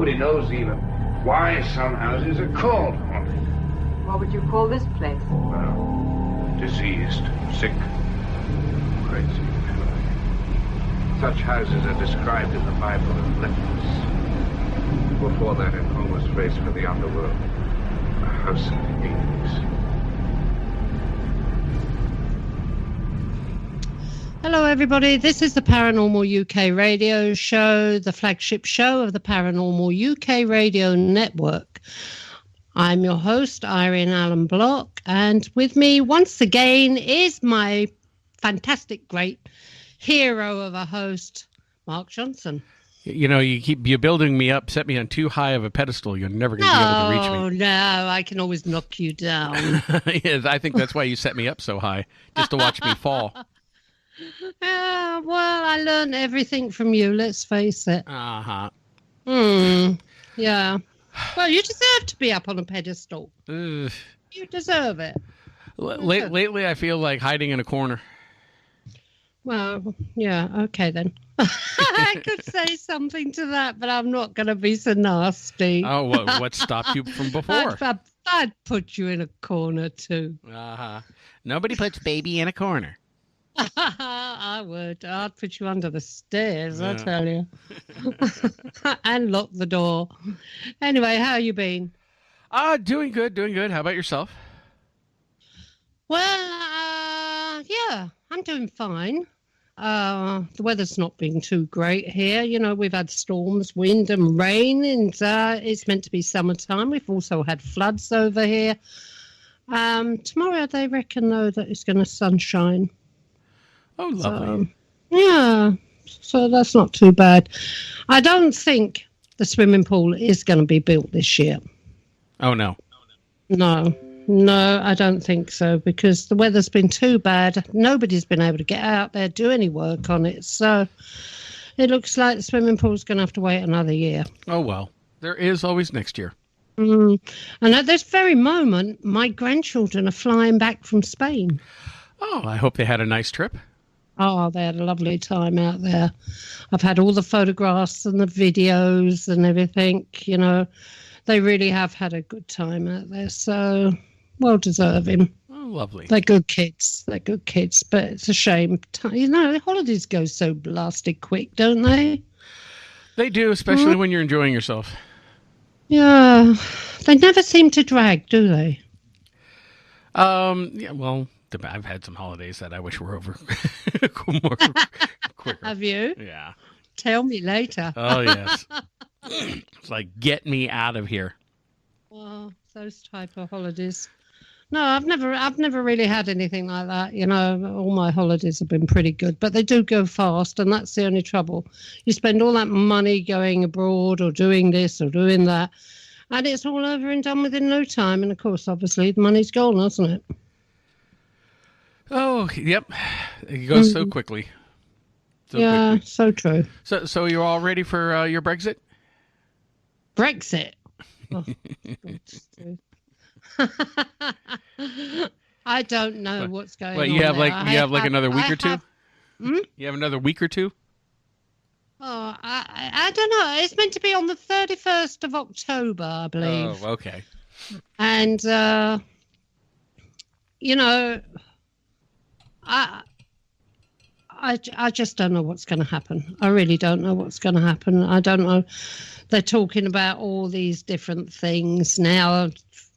Nobody knows even why some houses are called haunted. What would you call this place? Well, diseased, sick, crazy. Such houses are described in the Bible as lepers. Before that, an homeless race for the underworld. A house of Hades. Hello, everybody. This is the Paranormal UK radio show, the flagship show of the Paranormal UK radio network. I'm your host, Irene and Mark, and with me once again is my fantastic, great hero of a host, Mark Johnson. You know, you're building me up, set me on too high of a pedestal. You're never going to be able to reach me. No, I can always knock you down. Yes, I think that's why you set me up so high, just to watch me fall. Well, I learned everything from you, let's face it. Uh-huh. Yeah. Well, you deserve to be up on a pedestal. Ugh. You deserve it. Lately, I feel like hiding in a corner. Well, yeah, okay then. I could say something to that, but I'm not going to be so nasty. Oh, what stopped you from before? I'd put you in a corner too. Uh-huh. Nobody puts baby in a corner. I would. I'd put you under the stairs, I tell you. And lock the door. Anyway, how you been? Doing good. How about yourself? Well, yeah, I'm doing fine. The weather's not been too great here. You know, we've had storms, wind and rain, and it's meant to be summertime. We've also had floods over here. Tomorrow they reckon, though, that it's going to sunshine. Oh, lovely. Yeah, so that's not too bad. I don't think the swimming pool is going to be built this year. Oh, no. No, I don't think so, because the weather's been too bad. Nobody's been able to get out there, do any work on it. So it looks like the swimming pool's going to have to wait another year. Oh, well, there is always next year. And at this very moment, my grandchildren are flying back from Spain. Oh, I hope they had a nice trip. Oh, they had a lovely time out there. I've had all the photographs and the videos and everything, you know. They really have had a good time out there, so well deserving. Oh, lovely. They're good kids, but it's a shame. You know, the holidays go so blasted quick, don't they? They do, especially when you're enjoying yourself. Yeah, they never seem to drag, do they? Yeah, well, I've had some holidays that I wish were over more quicker. Have you? Yeah. Tell me later. Oh, yes. It's like, get me out of here. Well, those type of holidays. No, I've never really had anything like that. You know, all my holidays have been pretty good, but they do go fast, and that's the only trouble. You spend all that money going abroad or doing this or doing that, and it's all over and done within no time. And of course, obviously, the money's gone, hasn't it? Oh, yep. It goes so quickly. Quickly. So true. So you're all ready for your Brexit? Brexit? Oh, I don't know what's going on. You have there. another week or two? You have another week or two? Oh, I don't know. It's meant to be on the 31st of October, I believe. Oh, okay. And, you know, I just don't know what's going to happen. I really don't know what's going to happen. I don't know. They're talking about all these different things now.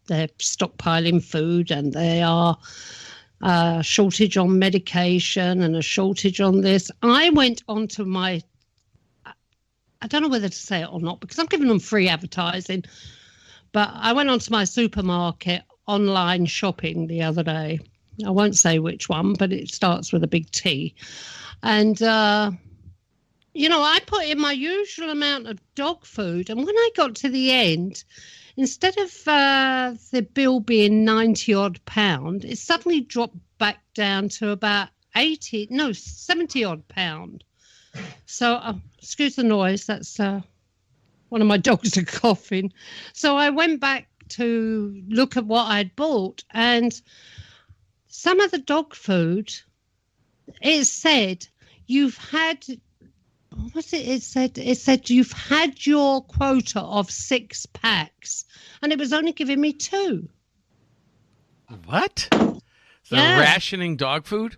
They're stockpiling food, and they are shortage on medication and a shortage on this. I went onto my, I don't know whether to say it or not, because I'm giving them free advertising, but I went onto my supermarket online shopping the other day. I won't say which one, but it starts with a big T. And, you know, I put in my usual amount of dog food. And when I got to the end, instead of the bill being £90-odd, it suddenly dropped back down to about £70-odd. So, excuse the noise, that's one of my dogs are coughing. So I went back to look at what I'd bought, and some of the dog food, it said you've had, what was it? It said you've had your quota of 6 packs, and it was only giving me 2. What? They're rationing dog food?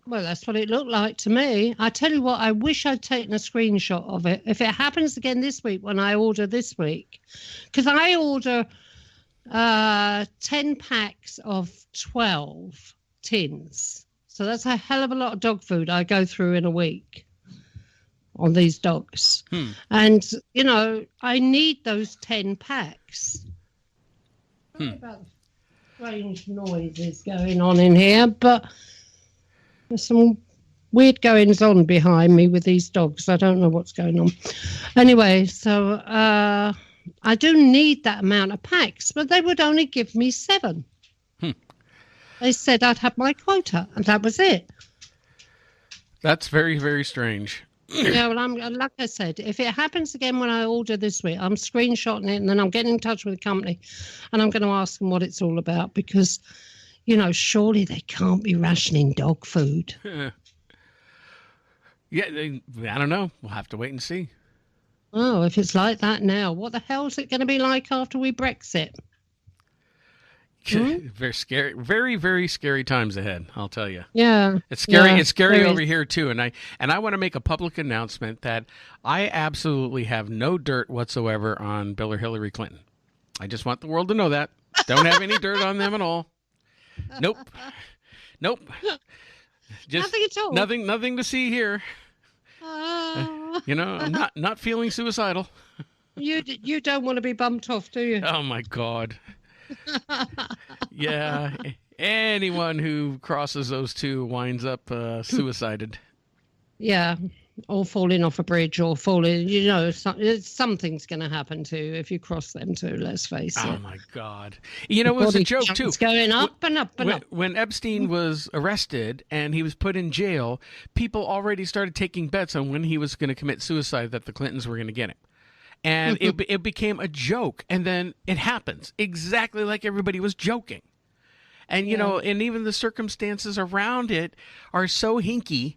Well, that's what it looked like to me. I tell you what, I wish I'd taken a screenshot of it. If it happens again this week when I order this week, because I order 10 packs of 12 tins. So that's a hell of a lot of dog food I go through in a week on these dogs. And, you know, I need those 10 packs. Sorry about the strange noises going on in here, but there's some weird goings on behind me with these dogs. I don't know what's going on. Anyway, so I do need that amount of packs, but they would only give me 7. They said I'd have my quota, and that was it. That's very, very strange. Yeah, well, I'm like I said, if it happens again when I order this week, I'm screenshotting it, and then I'm getting in touch with the company, and I'm going to ask them what it's all about, because, you know, surely they can't be rationing dog food. Yeah, I don't know. We'll have to wait and see. Oh, if it's like that now, what the hell is it going to be like after we Brexit? Very scary, very, very scary times ahead, I'll tell you. Yeah. It's scary. Yeah, it's scary over here too. And I want to make a public announcement that I absolutely have no dirt whatsoever on Bill or Hillary Clinton. I just want the world to know that. Don't have any dirt on them at all. Nope. Just nothing at all. Nothing to see here. You know, I'm not feeling suicidal. You don't want to be bumped off, do you? Oh my God. Yeah, anyone who crosses those two winds up suicided. Yeah, or falling off a bridge, or falling. You know, something's going to happen to you if you cross them two. Let's face it. Oh my God! You know, it was a joke too. It's going up and up and up. When Epstein was arrested and he was put in jail, people already started taking bets on when he was going to commit suicide that the Clintons were going to get him. And it became a joke, and then it happens exactly like everybody was joking. And, you know, and even the circumstances around it are so hinky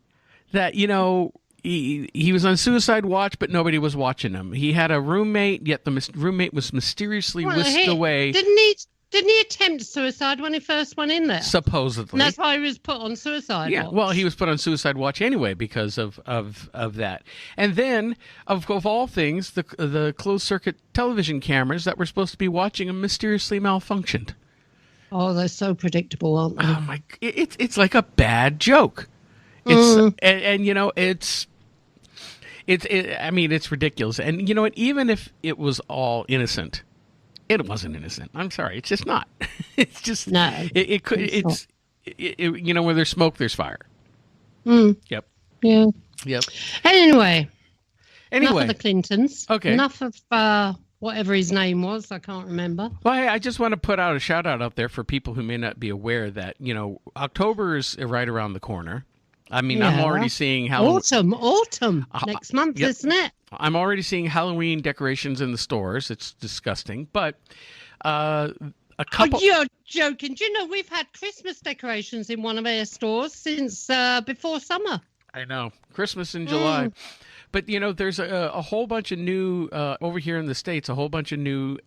that, you know, he was on suicide watch, but nobody was watching him. He had a roommate, yet the roommate was mysteriously whisked away. Didn't he attempt suicide when he first went in there? Supposedly. And that's why he was put on suicide watch. Well, he was put on suicide watch anyway because of that. And then, of all things, the closed-circuit television cameras that were supposed to be watching him mysteriously malfunctioned. Oh, they're so predictable, aren't they? Oh, my... It's like a bad joke. And you know, it's ridiculous. And, you know what? Even if it was all innocent... It wasn't innocent. I'm sorry. It's just not. It's just no. It's you know, where there's smoke, there's fire. Yep. Yeah. Yep. Anyway. Enough of the Anyway. Clintons. Okay. Enough of whatever his name was. I can't remember. Well, hey, I just want to put out a shout out there for people who may not be aware that, you know, October is right around the corner. I mean, I'm already seeing Autumn next month, yep. isn't it? I'm already seeing Halloween decorations in the stores. It's disgusting, but a couple. Oh, you're joking. Do you know we've had Christmas decorations in one of our stores since before summer? I know, Christmas in July, but you know, there's a whole bunch of new over here in the States. A whole bunch of new,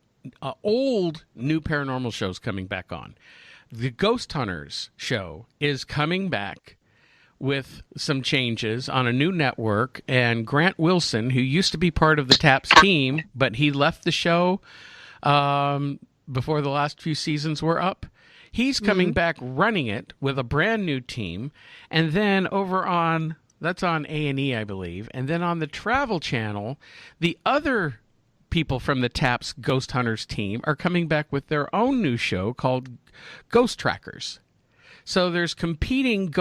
old new paranormal shows coming back on. The Ghost Hunters show is coming back with some changes on a new network, and Grant Wilson, who used to be part of the TAPS team, but he left the show before the last few seasons were up. He's coming back running it with a brand new team, and then that's on A&E, I believe, and then on the Travel Channel, the other people from the TAPS Ghost Hunters team are coming back with their own new show called Ghost Trackers. So there's competing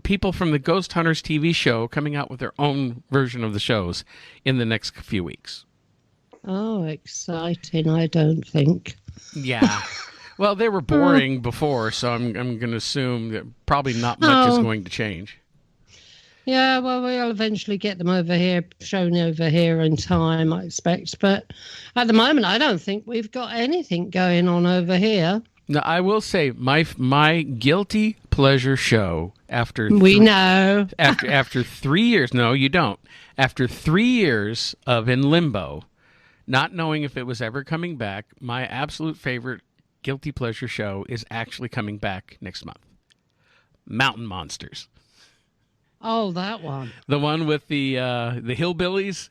people from the Ghost Hunters TV show coming out with their own version of the shows in the next few weeks. Oh, exciting, I don't think. Yeah. Well, they were boring before, so I'm going to assume that probably not much is going to change. Yeah, well, we'll eventually get them shown over here in time, I expect. But at the moment, I don't think we've got anything going on over here. Now, I will say my guilty pleasure show after We know. after 3 years. No, you don't. After 3 years of in limbo, not knowing if it was ever coming back, my absolute favorite guilty pleasure show is actually coming back next month. Mountain Monsters. Oh, that one. The one with the hillbillies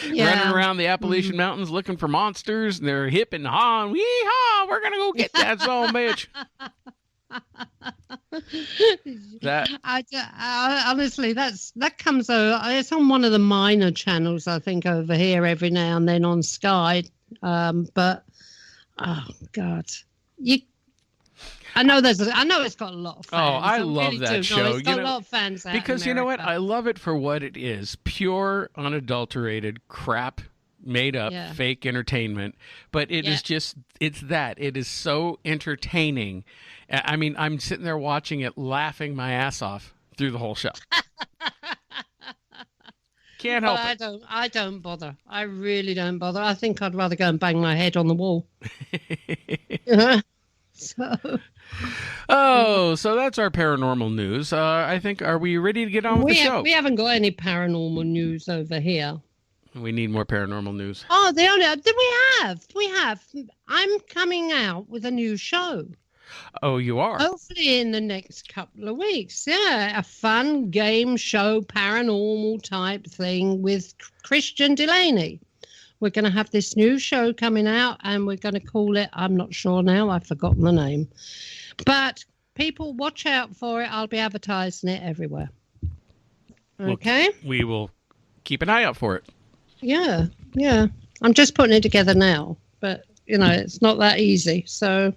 Yeah. running around the Appalachian Mountains looking for monsters, and they're hip and hawing. Wee-haw, we're going to go get that son bitch. Honestly, that comes over. It's on one of the minor channels, I think, over here every now and then on Sky. But oh God, I know it's got a lot of fans. Oh, I love really that show. It's got a lot of fans out because in you know what? America. I love it for what it is: pure, unadulterated crap, made up, fake entertainment. But it is just—it's that. It is so entertaining. I mean, I'm sitting there watching it, laughing my ass off through the whole show. Can't help it. I don't bother. I really don't bother. I think I'd rather go and bang my head on the wall. So that's our paranormal news. I think, are we ready to get on with the show? We haven't got any paranormal news over here. We need more paranormal news. Oh, we have. I'm coming out with a new show. Oh, you are? Hopefully in the next couple of weeks. Yeah, a fun game show, paranormal type thing with Christian Delaney. We're going to have this new show coming out, and we're going to call it, I'm not sure now, I've forgotten the name. But people, watch out for it. I'll be advertising it everywhere. Okay? We will keep an eye out for it. Yeah. I'm just putting it together now, but, it's not that easy. So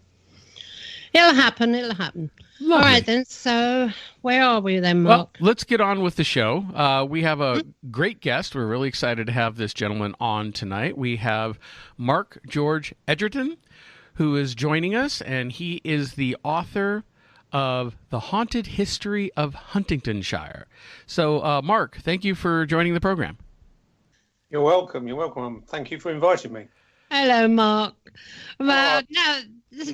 it'll happen. Lovely. All right, then. So where are we then, Mark? Well, let's get on with the show. We have a great guest. We're really excited to have this gentleman on tonight. We have Mark George Egerton, who is joining us, and he is the author of The Haunted History of Huntingdonshire. So, Mark, thank you for joining the program. You're welcome. Thank you for inviting me. Hello, Mark. Now,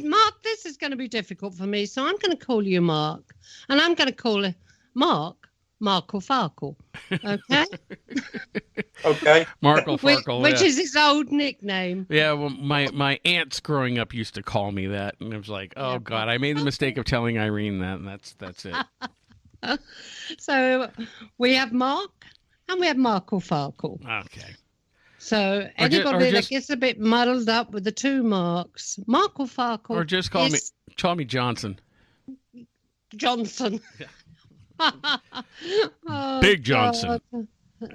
Mark, this is going to be difficult for me, so I'm going to call you Mark, and I'm going to call it Markle Farkle. Okay? Okay. Markle Farkle, which is his old nickname. Yeah, well, my aunts growing up used to call me that, and it was like, oh, God, I made the mistake of telling Irene that, and that's it. So we have Mark, and we have Markle Farkle. Okay. So anybody that gets a bit muddled up with the two Marks, Markle Farkle, or just call me Johnson. Johnson. Oh, Big Johnson. God.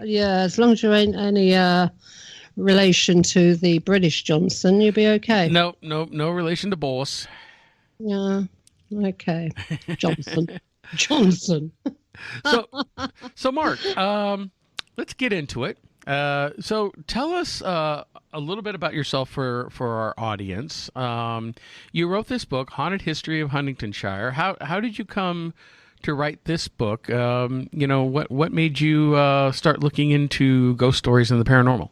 Yeah, as long as you ain't any relation to the British Johnson, you'll be okay. No relation to Boris. Yeah. Okay. Johnson. So Mark, let's get into it. So tell us a little bit about yourself for our audience. You wrote this book, Haunted History of Huntingdonshire. How did you come to write this book? What made you start looking into ghost stories and the paranormal?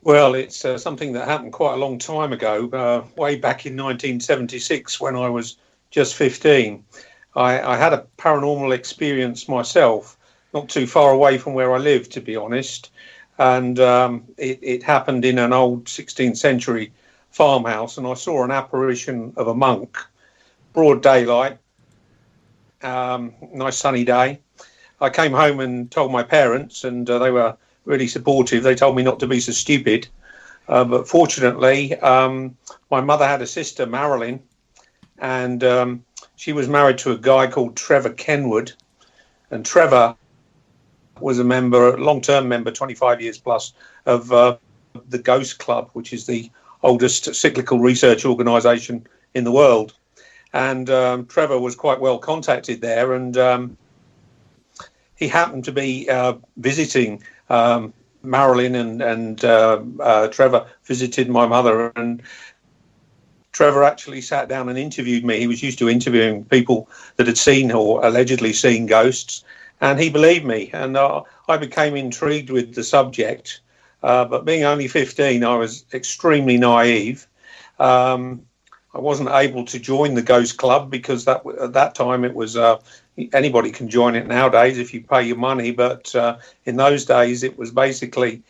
Well, it's something that happened quite a long time ago, way back in 1976 when I was just 15. I had a paranormal experience myself, not too far away from where I live, to be honest. And it happened in an old 16th century farmhouse, and I saw an apparition of a monk, broad daylight, nice sunny day. I came home and told my parents, and they were really supportive. They told me not to be so stupid. But fortunately, my mother had a sister, Marilyn, and she was married to a guy called Trevor Kenwood. And Trevor was a long-term member, 25 years plus, of the Ghost Club, which is the oldest cyclical research organisation in the world. And Trevor was quite well contacted there, and he happened to be visiting Marilyn, and Trevor visited my mother, and Trevor actually sat down and interviewed me. He was used to interviewing people that had seen or allegedly seen ghosts, and he believed me, and I became intrigued with the subject. But being only 15, I was extremely naive. I wasn't able to join the Ghost Club because at that time it was anybody can join it nowadays if you pay your money, but in those days it was basically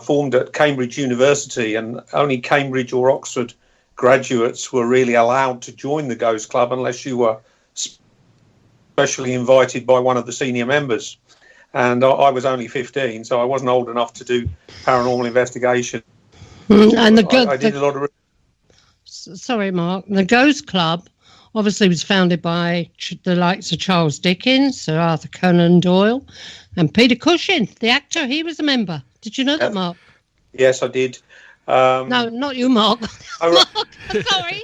formed at Cambridge University, and only Cambridge or Oxford graduates were really allowed to join the Ghost Club unless you were specially invited by one of the senior members. And I was only 15, so I wasn't old enough to do paranormal investigation. And I did a lot of... Sorry, Mark. The Ghost Club obviously was founded by the likes of Charles Dickens, Sir Arthur Conan Doyle, and Peter Cushing, the actor. He was a member. Did you know that, Mark? Yes, I did. No, not you, Mark. Right. Mark, sorry.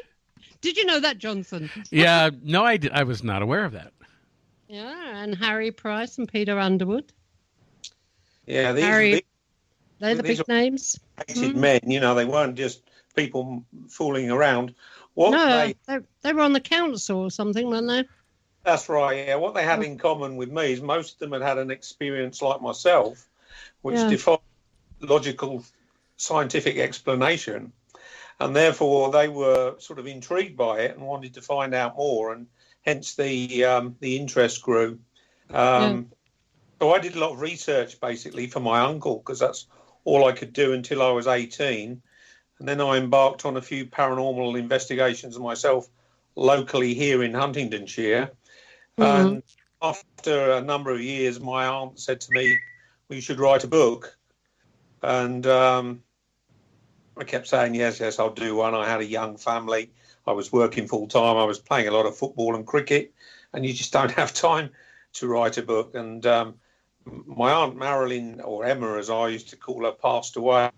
Did you know that, Johnson? Yeah, no, I was not aware of that. Yeah, and Harry Price and Peter Underwood. Yeah, they're the these big names. Hated men, they weren't just people fooling around. They were on the council or something, weren't they? That's right, yeah. What they had in common with me is most of them had had an experience like myself, which defied logical scientific explanation. And therefore they were sort of intrigued by it and wanted to find out more, and hence the interest grew. So I did a lot of research basically for my uncle, because that's all I could do until I was 18. And then I embarked on a few paranormal investigations myself locally here in Huntingdonshire. And after a number of years, my aunt said to me, "We should write a book." And I kept saying, yes, I'll do one. I had a young family. I was working full time. I was playing a lot of football and cricket, and you just don't have time to write a book. And my Aunt Marilyn, or Emma as I used to call her, passed away.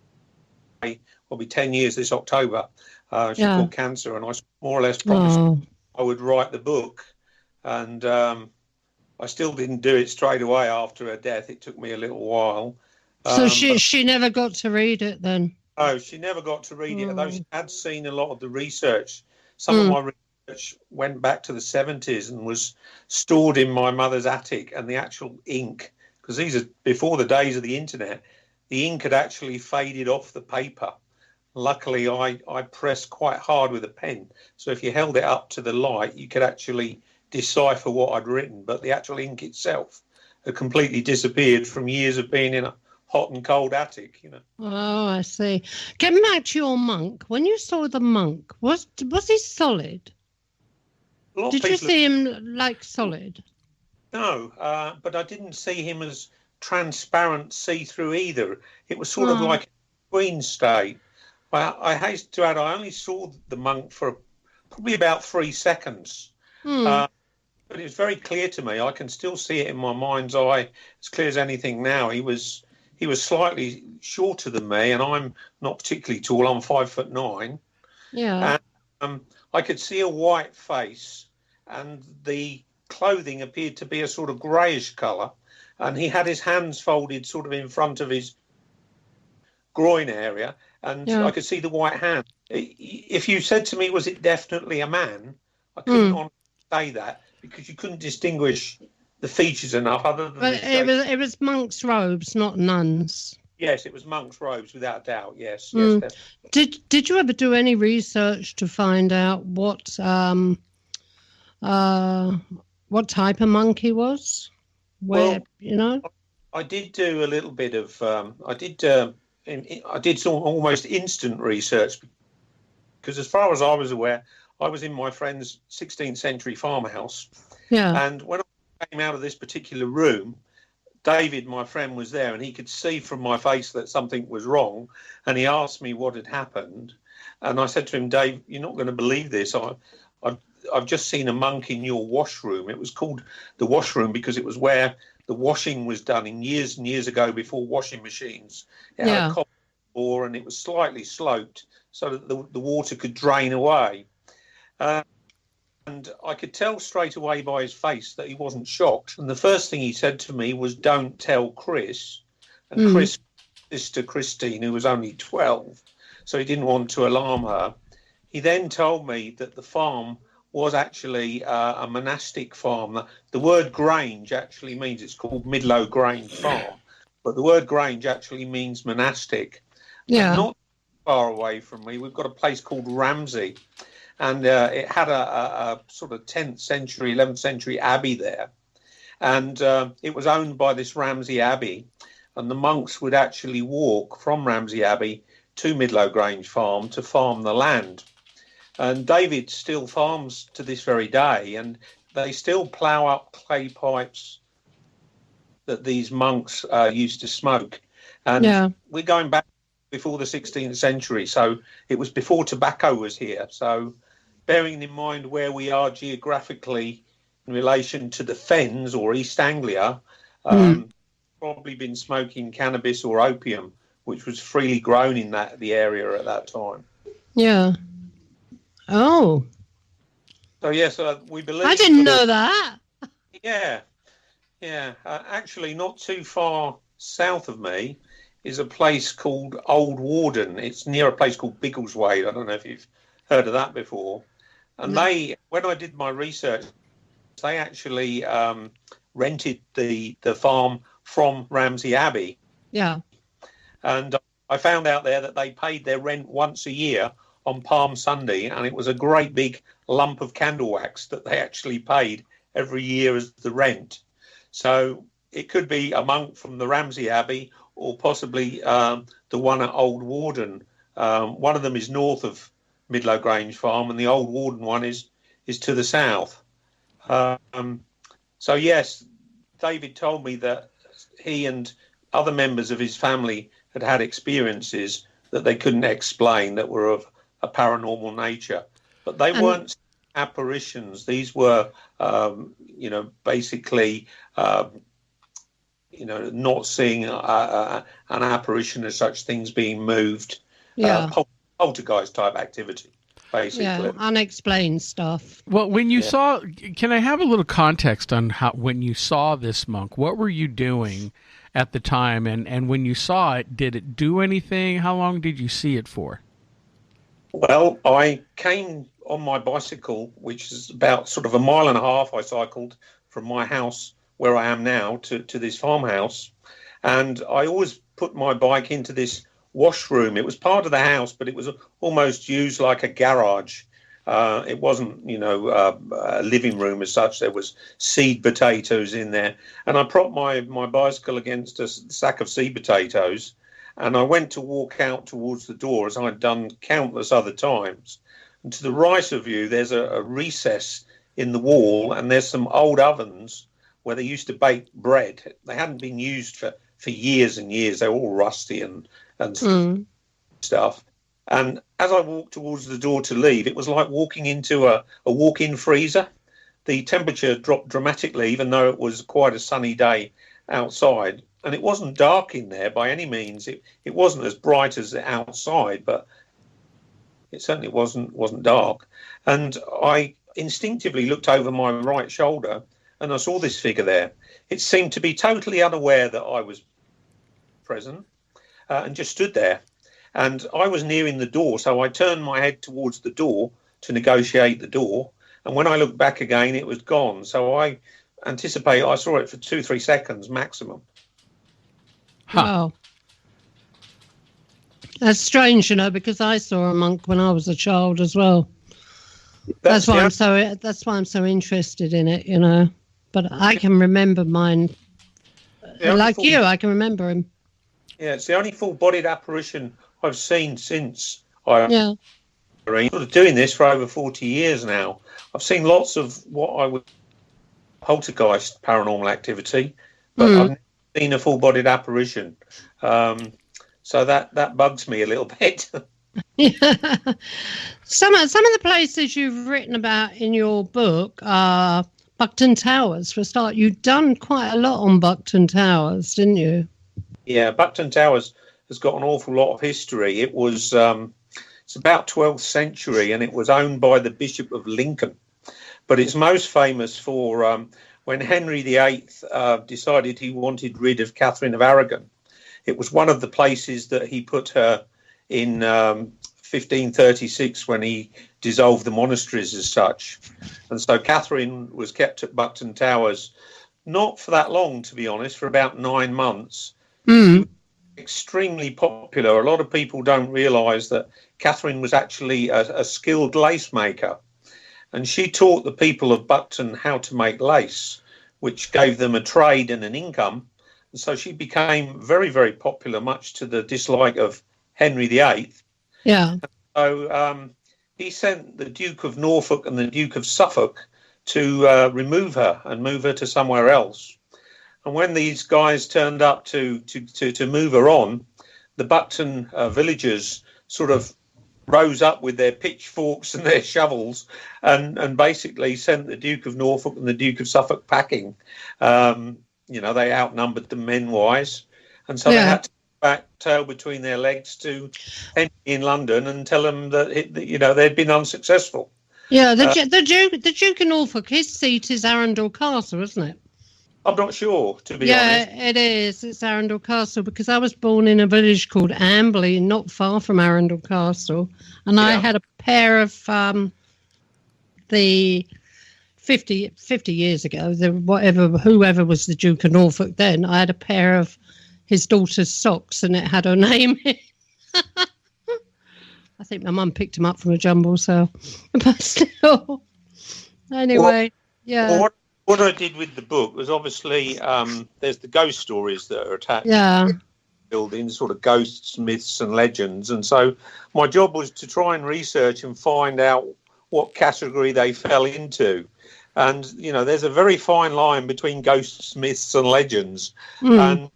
Will be 10 years this October. She caught cancer, and I more or less promised I would write the book. And I still didn't do it straight away after her death. It took me a little while. So she never got to read it then? No, she never got to read it, although she had seen a lot of the research. Some of my research went back to the 70s and was stored in my mother's attic, and the actual ink, because these are before the days of the internet, the ink had actually faded off the paper. Luckily, I pressed quite hard with a pen, so if you held it up to the light, you could actually decipher what I'd written, but the actual ink itself had completely disappeared from years of being in a hot and cold attic, Oh, I see. Getting back to your monk, when you saw the monk, was he solid? Did you see him like solid? No, but I didn't see him as transparent, see-through either. It was sort of like a queen state. I hasten to add, I only saw the monk for probably about 3 seconds. But it was very clear to me. I can still see it in my mind's eye, as clear as anything now. He was slightly shorter than me, and I'm not particularly tall. I'm 5'9". Yeah. And I could see a white face, and the clothing appeared to be a sort of greyish colour, and he had his hands folded sort of in front of his groin area, and I could see the white hand. If you said to me, was it definitely a man, I couldn't honestly say that, because you couldn't distinguish the features enough, other than it was monks' robes, not nuns. Yes, it was monks' robes, without doubt. Yes. Did you ever do any research to find out what type of monk he was? I did do a little bit of. I did some almost instant research, because as far as I was aware, I was in my friend's 16th century farmhouse. Yeah. And when I came out of this particular room, David, my friend, was there, and he could see from my face that something was wrong, and he asked me what had happened. And I said to him, "Dave, you're not going to believe this. I've just seen a monk in your washroom." It was called the washroom because it was where the washing was done in years and years ago, before washing machines. It had a copper floor, and it was slightly sloped so that the water could drain away. And I could tell straight away by his face that he wasn't shocked. And the first thing he said to me was, "Don't tell Chris." And Chris, sister Christine, who was only 12, so he didn't want to alarm her. He then told me that the farm was actually a monastic farm. The word Grange actually means, it's called Midlow Grange Farm, but the word Grange actually means monastic. Yeah. And not far away from me, we've got a place called Ramsey. and it had a sort of 10th century, 11th century abbey there, and it was owned by this Ramsey Abbey, and the monks would actually walk from Ramsey Abbey to Midlow Grange Farm to farm the land. And David still farms to this very day, and they still plough up clay pipes that these monks used to smoke. And we're going back before the 16th century, so it was before tobacco was here. So bearing in mind where we are geographically in relation to the Fens or East Anglia, probably been smoking cannabis or opium, which was freely grown in the area at that time. Yeah. Oh. So yes, we believe. I didn't know that. Yeah, yeah. Actually, not too far south of me is a place called Old Warden. It's near a place called Biggleswade. I don't know if you've heard of that before. And when I did my research, they actually rented the farm from Ramsey Abbey. Yeah. And I found out there that they paid their rent once a year on Palm Sunday, and it was a great big lump of candle wax that they actually paid every year as the rent. So it could be a monk from the Ramsey Abbey, or possibly the one at Old Warden. One of them is north of Midlow Grange Farm, and the Old Warden one is to the south. So yes, David told me that he and other members of his family had experiences that they couldn't explain that were of a paranormal nature, but they weren't apparitions. These were, basically, not seeing an apparition as such, things being moved, poltergeist type activity, basically. Yeah, unexplained stuff. Well, when you saw, can I have a little context on when you saw this monk, what were you doing at the time? And when you saw it, did it do anything? How long did you see it for? Well, I came on my bicycle, which is about sort of a mile and a half. I cycled from my house where I am now to this farmhouse. And I always put my bike into this washroom. It was part of the house, but it was almost used like a garage. It wasn't, a living room as such. There was seed potatoes in there. And I propped my bicycle against a sack of seed potatoes. And I went to walk out towards the door, as I'd done countless other times. And to the right of you, there's a recess in the wall, and there's some old ovens where they used to bake bread. They hadn't been used for years and years. They were all rusty and stuff. And as I walked towards the door to leave, it was like walking into a walk-in freezer. The temperature dropped dramatically, even though it was quite a sunny day outside. And it wasn't dark in there by any means. It wasn't as bright as outside, but it certainly wasn't dark. And I instinctively looked over my right shoulder, and I saw this figure there. It seemed to be totally unaware that I was present, and just stood there. And I was nearing the door, so I turned my head towards the door to negotiate the door. And when I looked back again, it was gone. So I saw it for 2-3 seconds maximum. Huh. Wow. That's strange, because I saw a monk when I was a child as well. That's why I'm so interested in it, But I can remember mine. Like you, I can remember him. Yeah, it's the only full-bodied apparition I've seen since I've been sort of doing this for over 40 years now. I've seen lots of what I would poltergeist paranormal activity, but I've never seen a full-bodied apparition. So that bugs me a little bit. Some of the places you've written about in your book are Buckton Towers, for a start. You've done quite a lot on Buckton Towers, didn't you? Yeah, Buckton Towers has got an awful lot of history. It was it's about 12th century, and it was owned by the Bishop of Lincoln. But it's most famous for when Henry VIII decided he wanted rid of Catherine of Aragon. It was one of the places that he put her in 1536 when he dissolved the monasteries as such. And so Catherine was kept at Buckton Towers, not for that long, to be honest, for about 9 months. extremely popular. A lot of people don't realise that Catherine was actually a skilled lace maker, and she taught the people of Buckton how to make lace, which gave them a trade and an income. And so she became very, very popular, much to the dislike of Henry VIII. Yeah. So he sent the Duke of Norfolk and the Duke of Suffolk to remove her and move her to somewhere else. And when these guys turned up to move her on, the Buckton villagers sort of rose up with their pitchforks and their shovels and basically sent the Duke of Norfolk and the Duke of Suffolk packing. They outnumbered them men-wise. And so they had to go back tail between their legs to Henry in London and tell them that, they'd been unsuccessful. Yeah, the Duke of Norfolk, his seat is Arundel Castle, isn't it? I'm not sure, to be honest. Yeah, it is. It's Arundel Castle, because I was born in a village called Amberley, not far from Arundel Castle, and I had a pair of the 50 years ago. Whoever was the Duke of Norfolk then, I had a pair of his daughter's socks, and it had her name in. I think my mum picked him up from a jumble sale, but still. Anyway, What I did with the book was obviously there's the ghost stories that are attached to buildings, sort of ghosts, myths and legends. And so my job was to try and research and find out what category they fell into. And, there's a very fine line between ghosts, myths and legends. And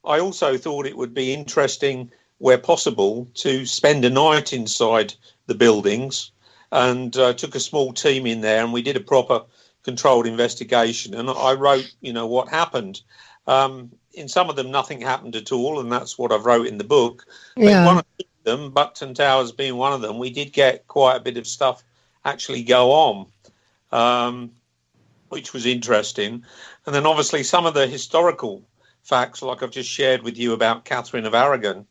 I also thought it would be interesting, where possible, to spend a night inside the buildings, and took a small team in there, and we did a proper controlled investigation, and I wrote what happened. In some of them nothing happened at all, and that's what I've wrote in the book. But one of them, Buckton Towers being one of them, we did get quite a bit of stuff actually go on, which was interesting. And then obviously some of the historical facts, like I've just shared with you about Catherine of Aragon.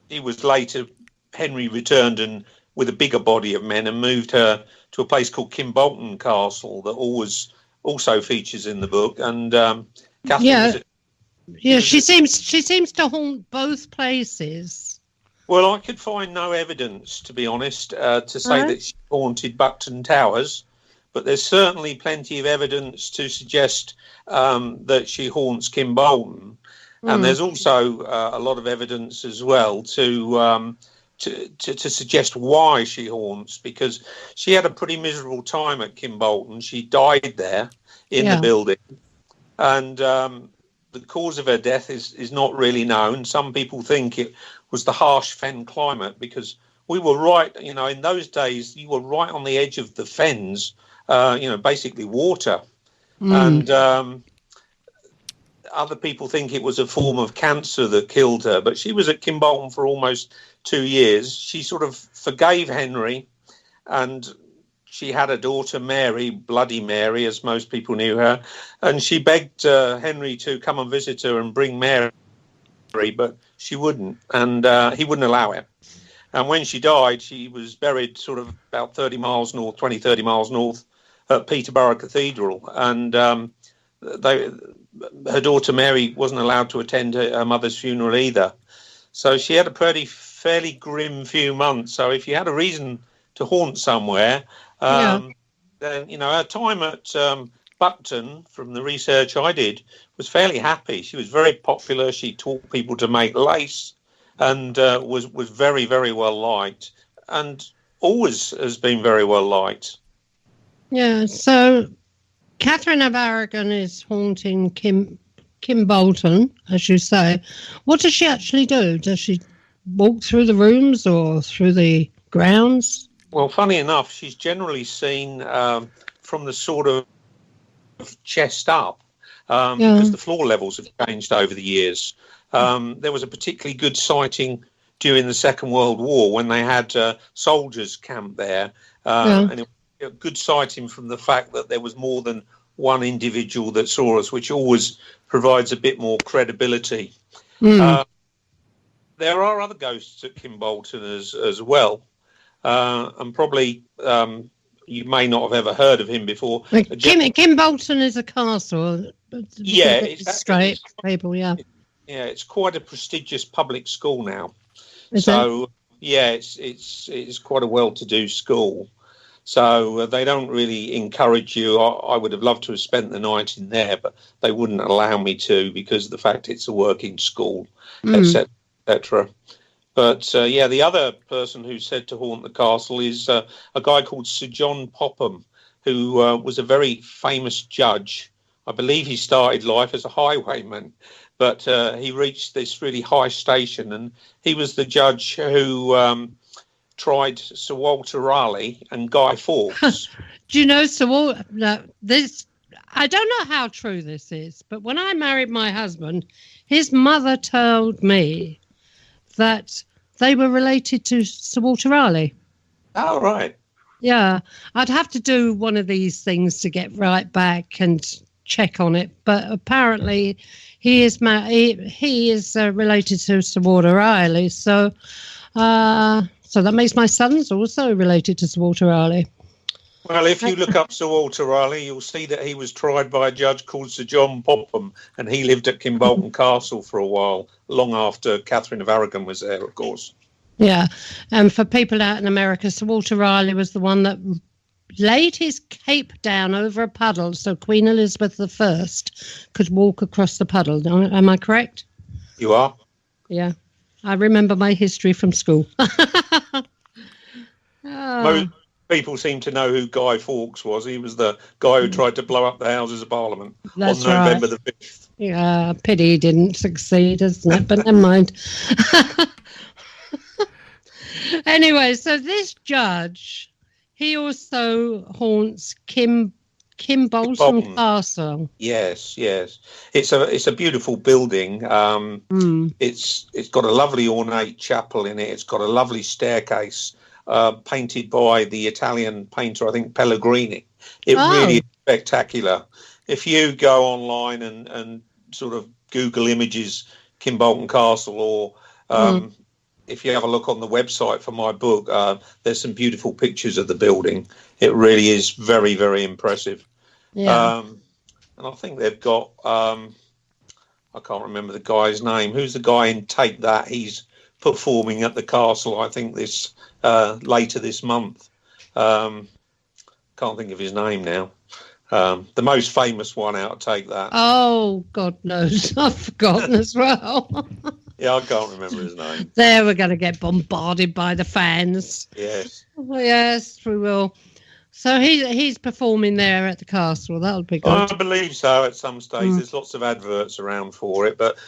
He was later, Henry returned and with a bigger body of men and moved her to a place called Kimbolton Castle that also features in the book. And Catherine she seems to haunt both places. Well, I could find no evidence, to be honest, to say that she haunted Buckton Towers, but there's certainly plenty of evidence to suggest that she haunts Kimbolton. And there's also a lot of evidence as well to suggest why she haunts, because she had a pretty miserable time at Kimbolton. She died there in the building, and the cause of her death is not really known. Some people think it was the harsh fen climate, because we were right, in those days, you were right on the edge of the fens, basically water. And other people think it was a form of cancer that killed her, but she was at Kimbolton for almost 2 years. She sort of forgave Henry, and she had a daughter, Mary, Bloody Mary, as most people knew her, and she begged Henry to come and visit her and bring Mary, but she wouldn't, and he wouldn't allow it. And when she died, she was buried sort of about 30 miles north at Peterborough Cathedral, and her daughter Mary wasn't allowed to attend her mother's funeral either. So she had a fairly grim few months. So if you had a reason to haunt somewhere, then, her time at Buckton, from the research I did, was fairly happy. She was very popular. She taught people to make lace, and was very, very well liked, and always has been very well liked. Yeah, so Catherine of Aragon is haunting Kimbolton, as you say. What does she actually do? Does she walk through the rooms or through the grounds? Well, funny enough, she's generally seen from the sort of chest up, because the floor levels have changed over the years. There was a particularly good sighting during the Second World War when they had soldiers camped there, and it was a good sighting from the fact that there was more than one individual that saw us, which always provides a bit more credibility. There are other ghosts at Kimbolton as well, and probably you may not have ever heard of him before. Kimbolton is a castle. Yeah, straight people. Yeah. Yeah, it's quite a prestigious public school now. Is So yeah, it's quite a well-to-do school. So they don't really encourage you. I would have loved to have spent the night in there, but they wouldn't allow me to because of the fact it's a working school, etc., etc. But yeah, the other person who's said to haunt the castle is a guy called Sir John Popham, who was a very famous judge. I believe he started life as a highwayman, but he reached this really high station, and he was the judge who tried Sir Walter Raleigh and Guy Fawkes. Do you know, this, I don't know how true this is, but when I married my husband, his mother told me that they were related to Sir Walter Raleigh. Oh, right. Yeah, I'd have to do one of these things to get right back and check on it, but apparently he is related to Sir Walter Raleigh, so that makes my sons also related to Sir Walter Raleigh. Well, if you look up Sir Walter Raleigh, you'll see that he was tried by a judge called Sir John Popham, and he lived at Kimbolton Castle for a while, long after Catherine of Aragon was there, of course. Yeah, and for people out in America, Sir Walter Raleigh was the one that laid his cape down over a puddle so Queen Elizabeth I could walk across the puddle. Am I correct? You are? Yeah, I remember my history from school. Most people seem to know who Guy Fawkes was. He was the guy who tried to blow up the Houses of Parliament on November the 5th. Yeah, pity he didn't succeed, isn't it? But never mind. Anyway, so this judge, he also haunts Kimbolton Castle. Yes. It's a beautiful building. It's got a lovely ornate chapel in it. It's got a lovely staircase painted by the Italian painter, I think Pellegrini. It really is spectacular. If you go online and sort of Google images Kimbolton Castle, or if you have a look on the website for my book, there's some beautiful pictures of the building. It really is very, very impressive. Yeah. And I think they've got, I can't remember the guy's name. Who's the guy in Take That? He's performing at the castle, I think, this later this month. Can't think of his name now. The most famous one out of Take That. Oh, God knows. I've forgotten as well. Yeah, I can't remember his name. There, we're going to get bombarded by the fans. Yes. Oh, yes, we will. So he's performing there at the castle. That'll be good. I believe so at some stage. There's lots of adverts around for it. But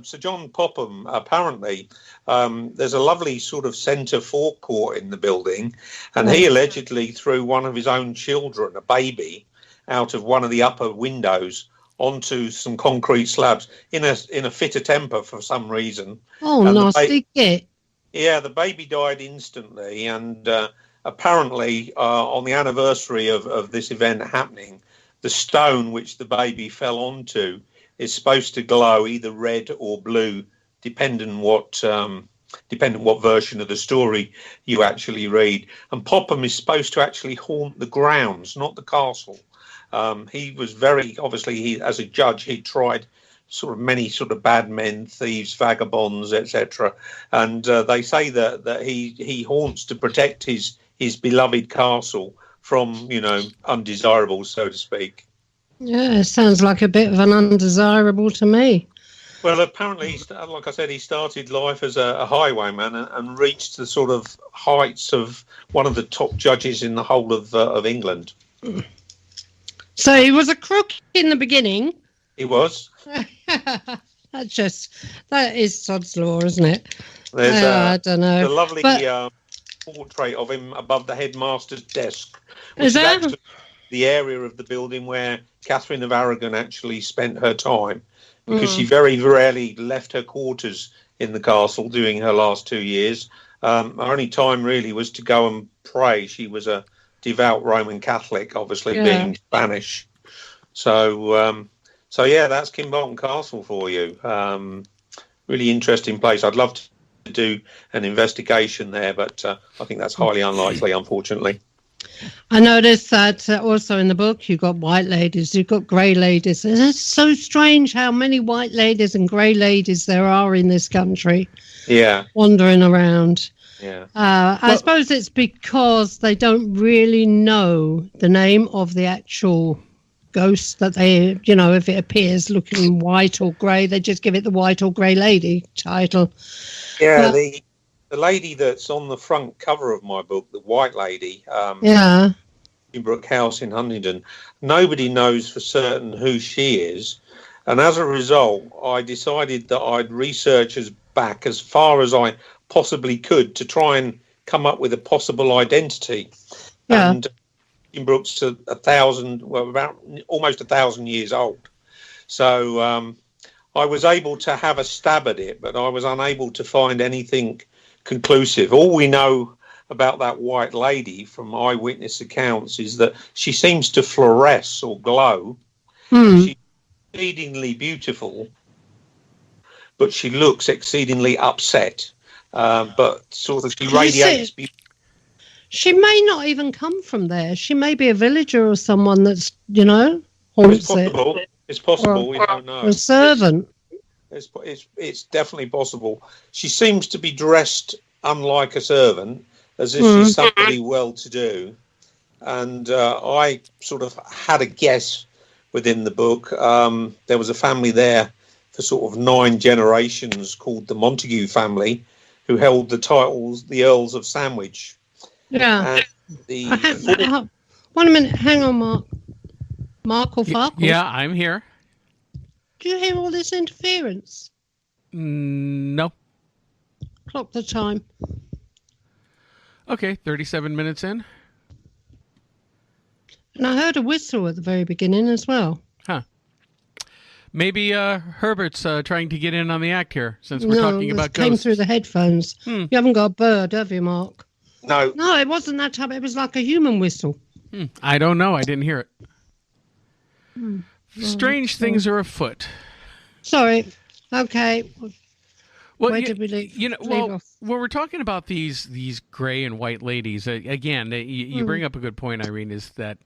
Sir John Popham, apparently, there's a lovely sort of centre forecourt in the building, and he allegedly threw one of his own children, a baby, out of one of the upper windows onto some concrete slabs in a fit of temper for some reason. Oh, and nasty git. Yeah, the baby died instantly, and apparently on the anniversary of this event happening, the stone which the baby fell onto is supposed to glow either red or blue, depending what version of the story you actually read. And Popham is supposed to actually haunt the grounds, not the castle. He was obviously, as a judge, he tried sort of many sort of bad men, thieves, vagabonds, etc. And they say that he haunts to protect his beloved castle from, undesirables, so to speak. Yeah, it sounds like a bit of an undesirable to me. Well, apparently, like I said, he started life as a highwayman and reached the sort of heights of one of the top judges in the whole of England. So he was a crook in the beginning. He was. That is sod's law, isn't it? There's I don't know. a lovely portrait of him above the headmaster's desk. Is that actually the area of the building where Catherine of Aragon actually spent her time, because she very rarely left her quarters in the castle during her last 2 years. Her only time really was to go and pray. She was a devout Roman Catholic, obviously being Spanish. So yeah, that's Kimbolton Castle for you. Really interesting place. I'd love to do an investigation there, but I think that's highly unlikely, unfortunately. I noticed that also in the book, you've got white ladies, you've got grey ladies. It's so strange how many white ladies and grey ladies there are in this country. Yeah. Wandering around. Yeah. I suppose it's because they don't really know the name of the actual ghost that they, if it appears looking white or grey, they just give it the white or grey lady title. Yeah, the lady that's on the front cover of my book, the white lady, Brook House in Huntingdon, nobody knows for certain who she is. And as a result, I decided that I'd research back as far as I possibly could to try and come up with a possible identity. Yeah. And Brooks about almost 1,000 years old. So I was able to have a stab at it, but I was unable to find anything conclusive. All we know about that white lady from eyewitness accounts is that she seems to fluoresce or glow. She's exceedingly beautiful, but she looks exceedingly upset. But sort of she radiates. She may not even come from there. She may be a villager or someone that's, haunts it. It's possible. We don't know. A servant. It's definitely possible. She seems to be dressed unlike a servant, as if she's somebody well-to-do. And I sort of had a guess within the book. There was a family there for sort of 9 generations called the Montague family, who held the titles the Earls of Sandwich. Yeah. One minute. Hang on, Mark. Mark or Farkle? Yeah, I'm here. Do you hear all this interference? No. Clock the time. Okay, 37 minutes in. And I heard a whistle at the very beginning as well. Huh. Maybe Herbert's trying to get in on the act here, since we're talking about ghosts. It came through the headphones. You haven't got a bird, have you, Mark? No. No, it wasn't that type. It was like a human whistle. I don't know. I didn't hear it. Strange things are afoot. Sorry. Okay. Well, where did we leave off? When we're talking about these gray and white ladies, again, you bring up a good point, Irene, is that,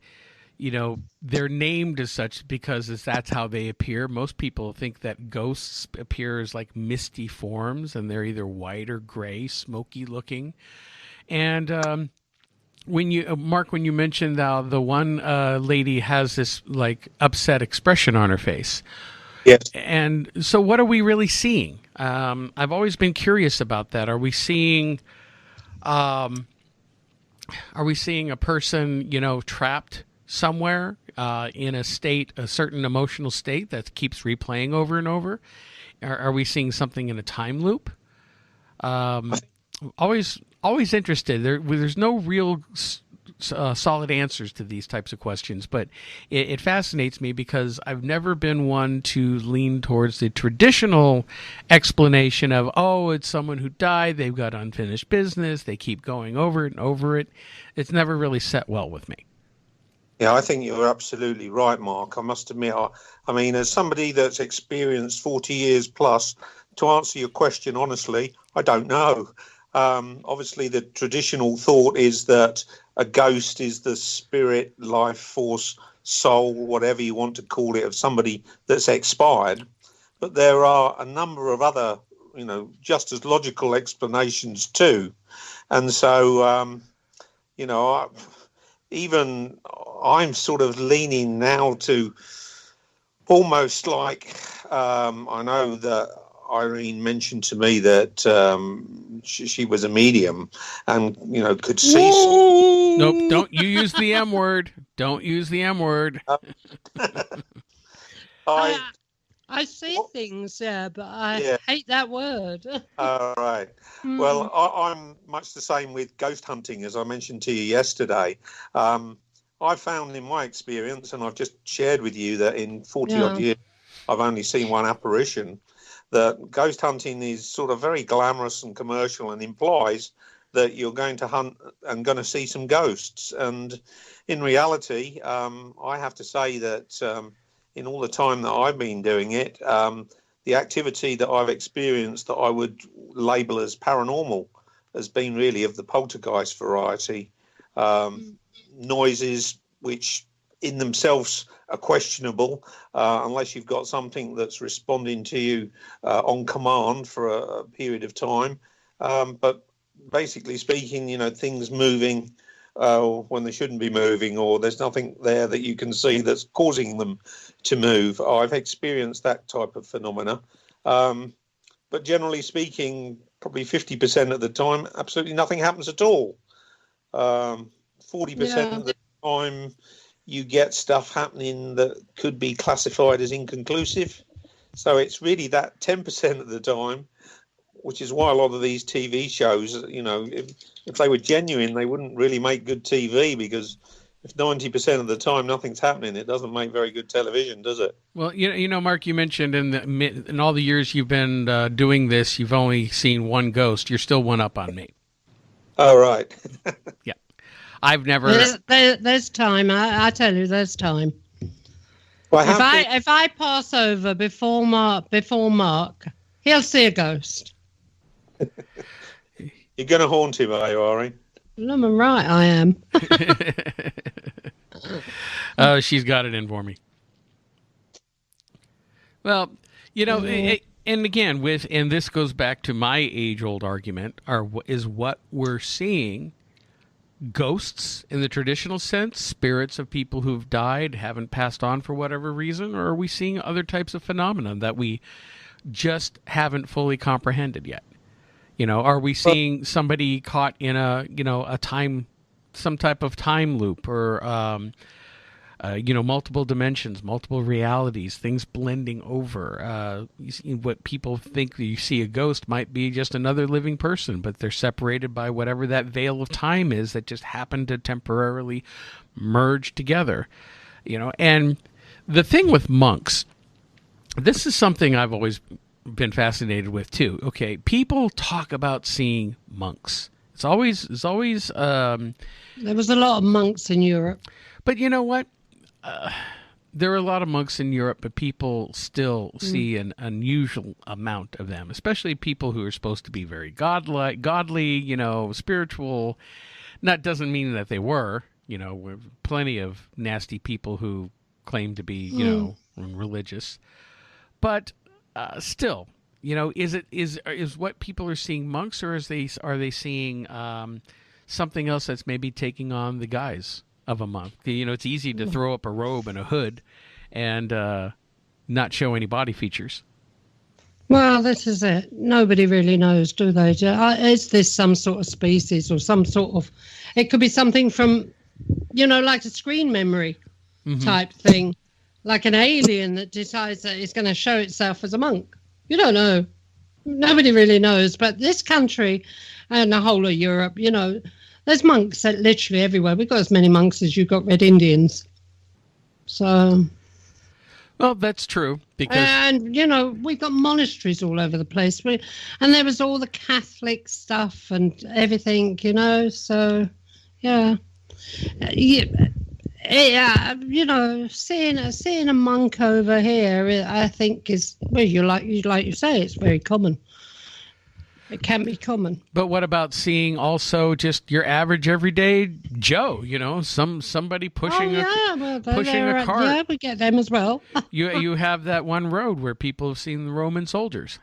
they're named as such because that's how they appear. Most people think that ghosts appear as like misty forms, and they're either white or gray, smoky looking. And when Mark, when you mentioned the one lady has this like upset expression on her face. Yes. And so what are we really seeing? I've always been curious about that. Are we seeing a person, trapped somewhere in a certain emotional state that keeps replaying over and over? Are we seeing something in a time loop? Always interested. There's no real solid answers to these types of questions, but it fascinates me because I've never been one to lean towards the traditional explanation of, it's someone who died, they've got unfinished business, they keep going over it and over it. It's never really set well with me. Yeah, I think you're absolutely right, Mark. I must admit, I mean, as somebody that's experienced 40 years plus, to answer your question honestly, I don't know. Obviously, the traditional thought is that a ghost is the spirit, life force, soul, whatever you want to call it, of somebody that's expired. But there are a number of other, just as logical explanations too. And so, even I'm sort of leaning now to almost like, I know that Irene mentioned to me that she was a medium and, could see. Nope, don't you use the M word. Don't use the M word. I see things, but I hate that word. All right. Well, I'm much the same with ghost hunting, as I mentioned to you yesterday. I found in my experience, and I've just shared with you that in 40-odd years, I've only seen one apparition, that ghost hunting is sort of very glamorous and commercial and implies that you're going to hunt and going to see some ghosts. And in reality, I have to say that in all the time that I've been doing it, the activity that I've experienced that I would label as paranormal has been really of the poltergeist variety. noises which in themselves are questionable, unless you've got something that's responding to you on command for a period of time. But basically speaking, things moving when they shouldn't be moving, or there's nothing there that you can see that's causing them to move. I've experienced that type of phenomena. But generally speaking, probably 50% of the time, absolutely nothing happens at all. 40% of the time, you get stuff happening that could be classified as inconclusive. So it's really that 10% of the time, which is why a lot of these TV shows, if they were genuine, they wouldn't really make good TV, because if 90% of the time nothing's happening, it doesn't make very good television, does it? Well, Mark, you mentioned in all the years you've been doing this, you've only seen one ghost. You're still one up on me. Oh, right. Yeah. I've never... There's time. I tell you, there's time. Well, if I pass over before Mark, he'll see a ghost. You're going to haunt him, are you, Irene? I'm right, I am. Oh, she's got it in for me. Well, and again, and this goes back to my age-old argument, is what we're seeing, ghosts in the traditional sense, spirits of people who've died, haven't passed on for whatever reason, or are we seeing other types of phenomena that we just haven't fully comprehended yet? Are we seeing somebody caught in some type of time loop, or multiple dimensions, multiple realities, things blending over? What people think that you see a ghost might be just another living person, but they're separated by whatever that veil of time is that just happened to temporarily merge together. And the thing with monks, this is something I've always been fascinated with too. Okay, people talk about seeing monks. It's always there was a lot of monks in Europe. But you know what? There are a lot of monks in Europe, but people still see an unusual amount of them, especially people who are supposed to be very godly, spiritual. That doesn't mean that they were, plenty of nasty people who claim to be, religious. But still, is what people are seeing monks, or are they seeing something else that's maybe taking on the guise of a monk? It's easy to throw up a robe and a hood and not show any body features. Well, this is it. Nobody really knows, do they? Is this some sort of species or some sort of... It could be something from, like a screen memory type thing. Like an alien that decides that it's going to show itself as a monk. You don't know. Nobody really knows. But this country and the whole of Europe, there's monks literally everywhere. We've got as many monks as you've got Red Indians. So... Well, that's true. And, we've got monasteries all over the place. And there was all the Catholic stuff and everything, So, yeah. Seeing a monk over here, I think is, well, like you say, it's very common. It can be common. But what about seeing also just your average everyday Joe? Somebody pushing a cart. Yeah, we get them as well. You have that one road where people have seen the Roman soldiers.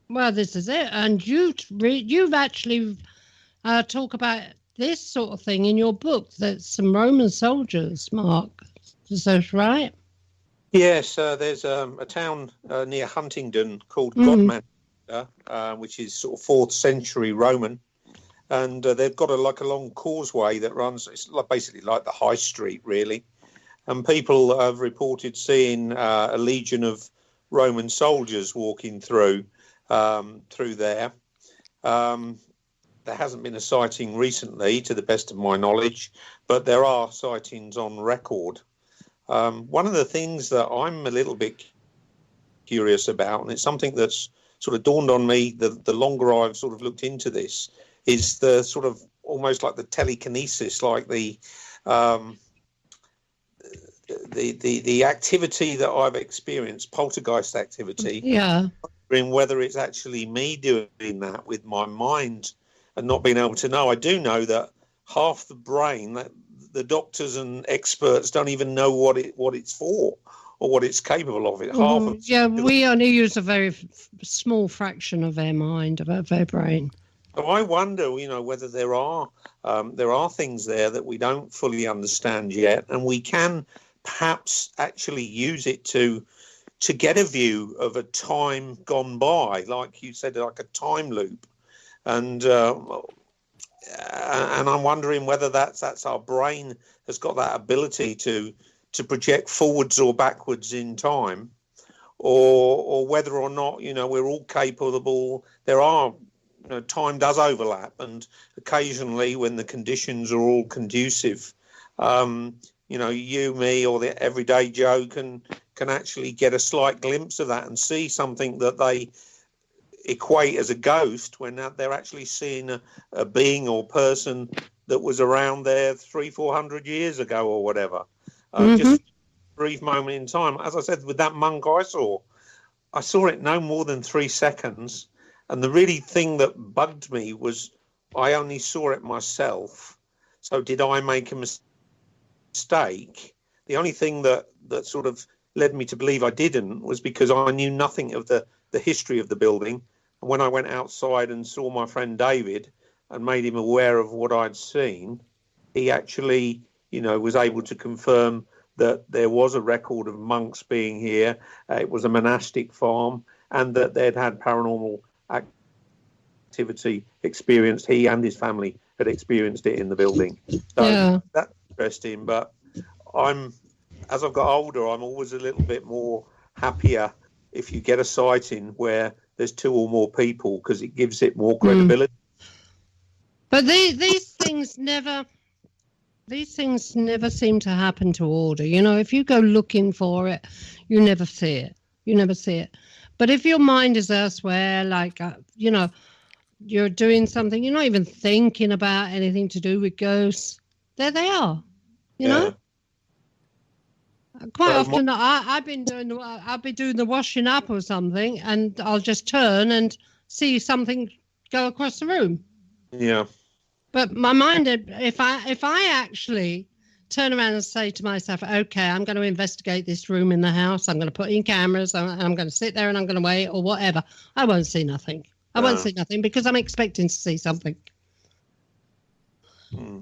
Well, this is it, and you've actually talk about this sort of thing in your book, that some Roman soldiers, Mark. Is that right? Yes, there's a town near Huntingdon called Godman, which is sort of 4th century Roman. And they've got a long causeway that runs, it's basically like the high street, really. And people have reported seeing a legion of Roman soldiers walking through there. There hasn't been a sighting recently, to the best of my knowledge, but there are sightings on record. One of the things that I'm a little bit curious about, and it's something that's sort of dawned on me the longer I've sort of looked into this, is the sort of almost like the telekinesis, like the activity that I've experienced, poltergeist activity. Yeah. Wondering whether it's actually me doing that with my mind and not being able to know. I do know that half the brain, that the doctors and experts don't even know what it's for or what it's capable of. We only use a very small fraction of their mind, of their brain. So I wonder, whether there are things there that we don't fully understand yet, and we can perhaps actually use it to get a view of a time gone by, like you said, like a time loop, and I'm wondering whether that's our brain has got that ability to project forwards or backwards in time, or whether or not we're all capable. There are. Time does overlap, and occasionally when the conditions are all conducive, you, me, or the everyday Joe can actually get a slight glimpse of that and see something that they equate as a ghost when they're actually seeing a being or person that was around there 300-400 years ago or whatever. Just a brief moment in time. As I said, with that monk I saw it no more than 3 seconds. And the really thing that bugged me was I only saw it myself. So did I make a mistake? The only thing that sort of led me to believe I didn't was because I knew nothing of the history of the building. And when I went outside and saw my friend David and made him aware of what I'd seen, he actually, was able to confirm that there was a record of monks being here. It was a monastic farm, and that they'd had paranormal activity experienced. He and his family had experienced it in the building. So that's interesting. But as I've got older, I'm always a little bit more happier if you get a sighting where there's 2 or more people, because it gives it more credibility. But these things never seem to happen to order. If you go looking for it, you never see it. But if your mind is elsewhere, like, you're doing something, you're not even thinking about anything to do with ghosts, there they are, you know? Quite often I'll be doing the washing up or something, and I'll just turn and see something go across the room. Yeah. But my mind, if I actually turn around and say to myself, okay, I'm going to investigate this room in the house, I'm going to put in cameras, and I'm going to sit there and I'm going to wait or whatever, I won't see nothing. I won't see nothing because I'm expecting to see something.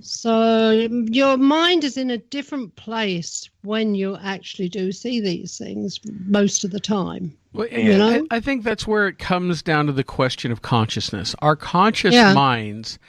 So your mind is in a different place when you actually do see these things most of the time. Well, I think that's where it comes down to the question of consciousness. Our conscious minds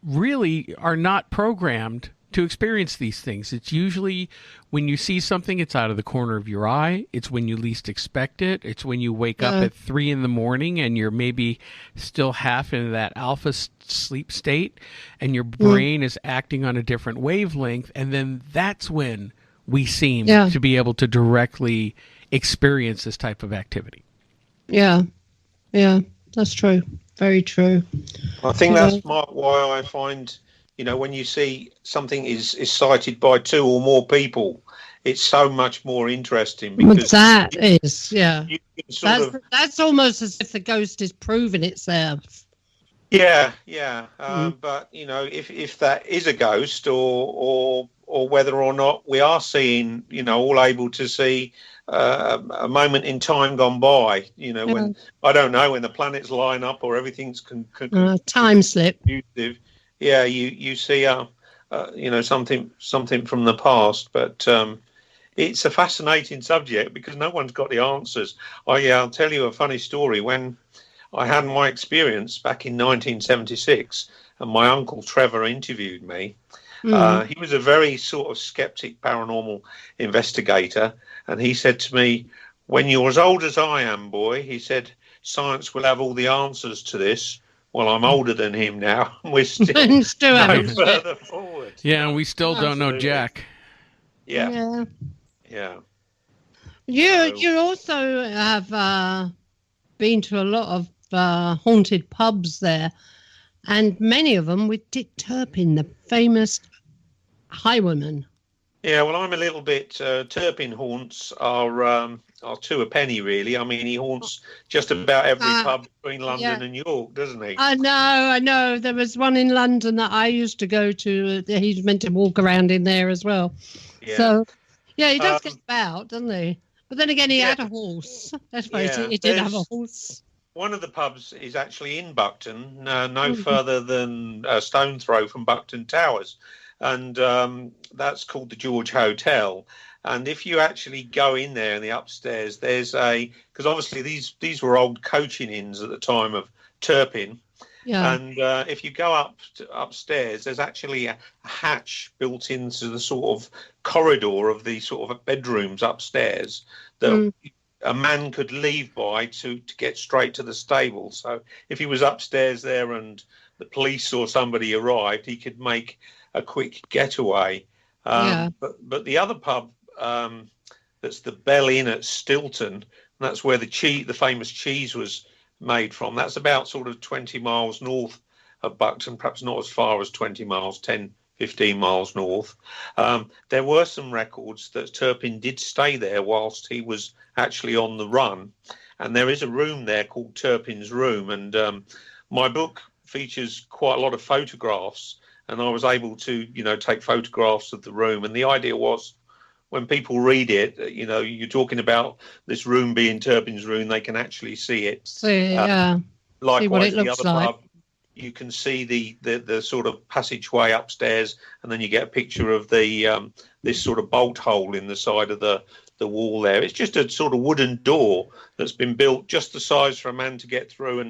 really are not programmed to experience these things. It's usually when you see something, it's out of the corner of your eye. It's when you least expect it. It's when you wake up at 3 a.m. and you're maybe still half in that alpha sleep state, and your brain is acting on a different wavelength. And then that's when we seem to be able to directly experience this type of activity. Yeah, that's true. Very true. I think that's why I find, when you see something is cited by 2 or more people, it's so much more interesting. Because that's almost as if the ghost is proving itself. Yeah. But if that is a ghost, or whether or not we are seeing, all able to see a moment in time gone by, when I don't know, when the planets line up or everything's time slip. Yeah, you see something from the past, but it's a fascinating subject because no one's got the answers. I'll tell you a funny story. When I had my experience back in 1976, and my uncle Trevor interviewed me. He was a very sort of skeptic paranormal investigator, and he said to me, "When you're as old as I am, boy," he said, "science will have all the answers to this." Well, I'm older than him now, and we're still no further forward. Yeah, and we still don't know Jack. Yeah. You also have been to a lot of haunted pubs there, and many of them with Dick Turpin, the famous highwayman. Yeah, well, I'm a little bit. Turpin haunts are two a penny, really. I mean, he haunts just about every pub between London yeah. and York, doesn't he? I know. There was one in London that I used to go to. He's meant to walk around in there as well. Yeah. So, yeah, he does get about, doesn't he? But then again, he yeah. had a horse. I suppose he did have a horse. One of the pubs is actually in Buckton, no further than a stone throw from Buckton Towers. And that's called the George Hotel. And if you actually go in there in the upstairs, there's because obviously these were old coaching inns at the time of Turpin. Yeah. And if you go upstairs, there's actually a hatch built into the sort of corridor of the sort of bedrooms upstairs that a man could leave by to get straight to the stable. So if he was upstairs there and the police or somebody arrived, he could make a quick getaway. But the other pub, that's the Bell Inn at Stilton, and that's where the famous cheese was made from. That's about sort of 20 miles north of Buckton, perhaps not as far as 20 miles, 10, 15 miles north. There were some records that Turpin did stay there whilst he was actually on the run. And there is a room there called Turpin's Room. And my book features quite a lot of photographs. And I was able to, take photographs of the room. And the idea was, when people read it, you're talking about this room being Turpin's Room, they can actually see it. Likewise, see what it looks the other like. pub, you can see the sort of passageway upstairs, and then you get a picture of the this sort of bolt hole in the side of the wall there. It's just a sort of wooden door that's been built just the size for a man to get through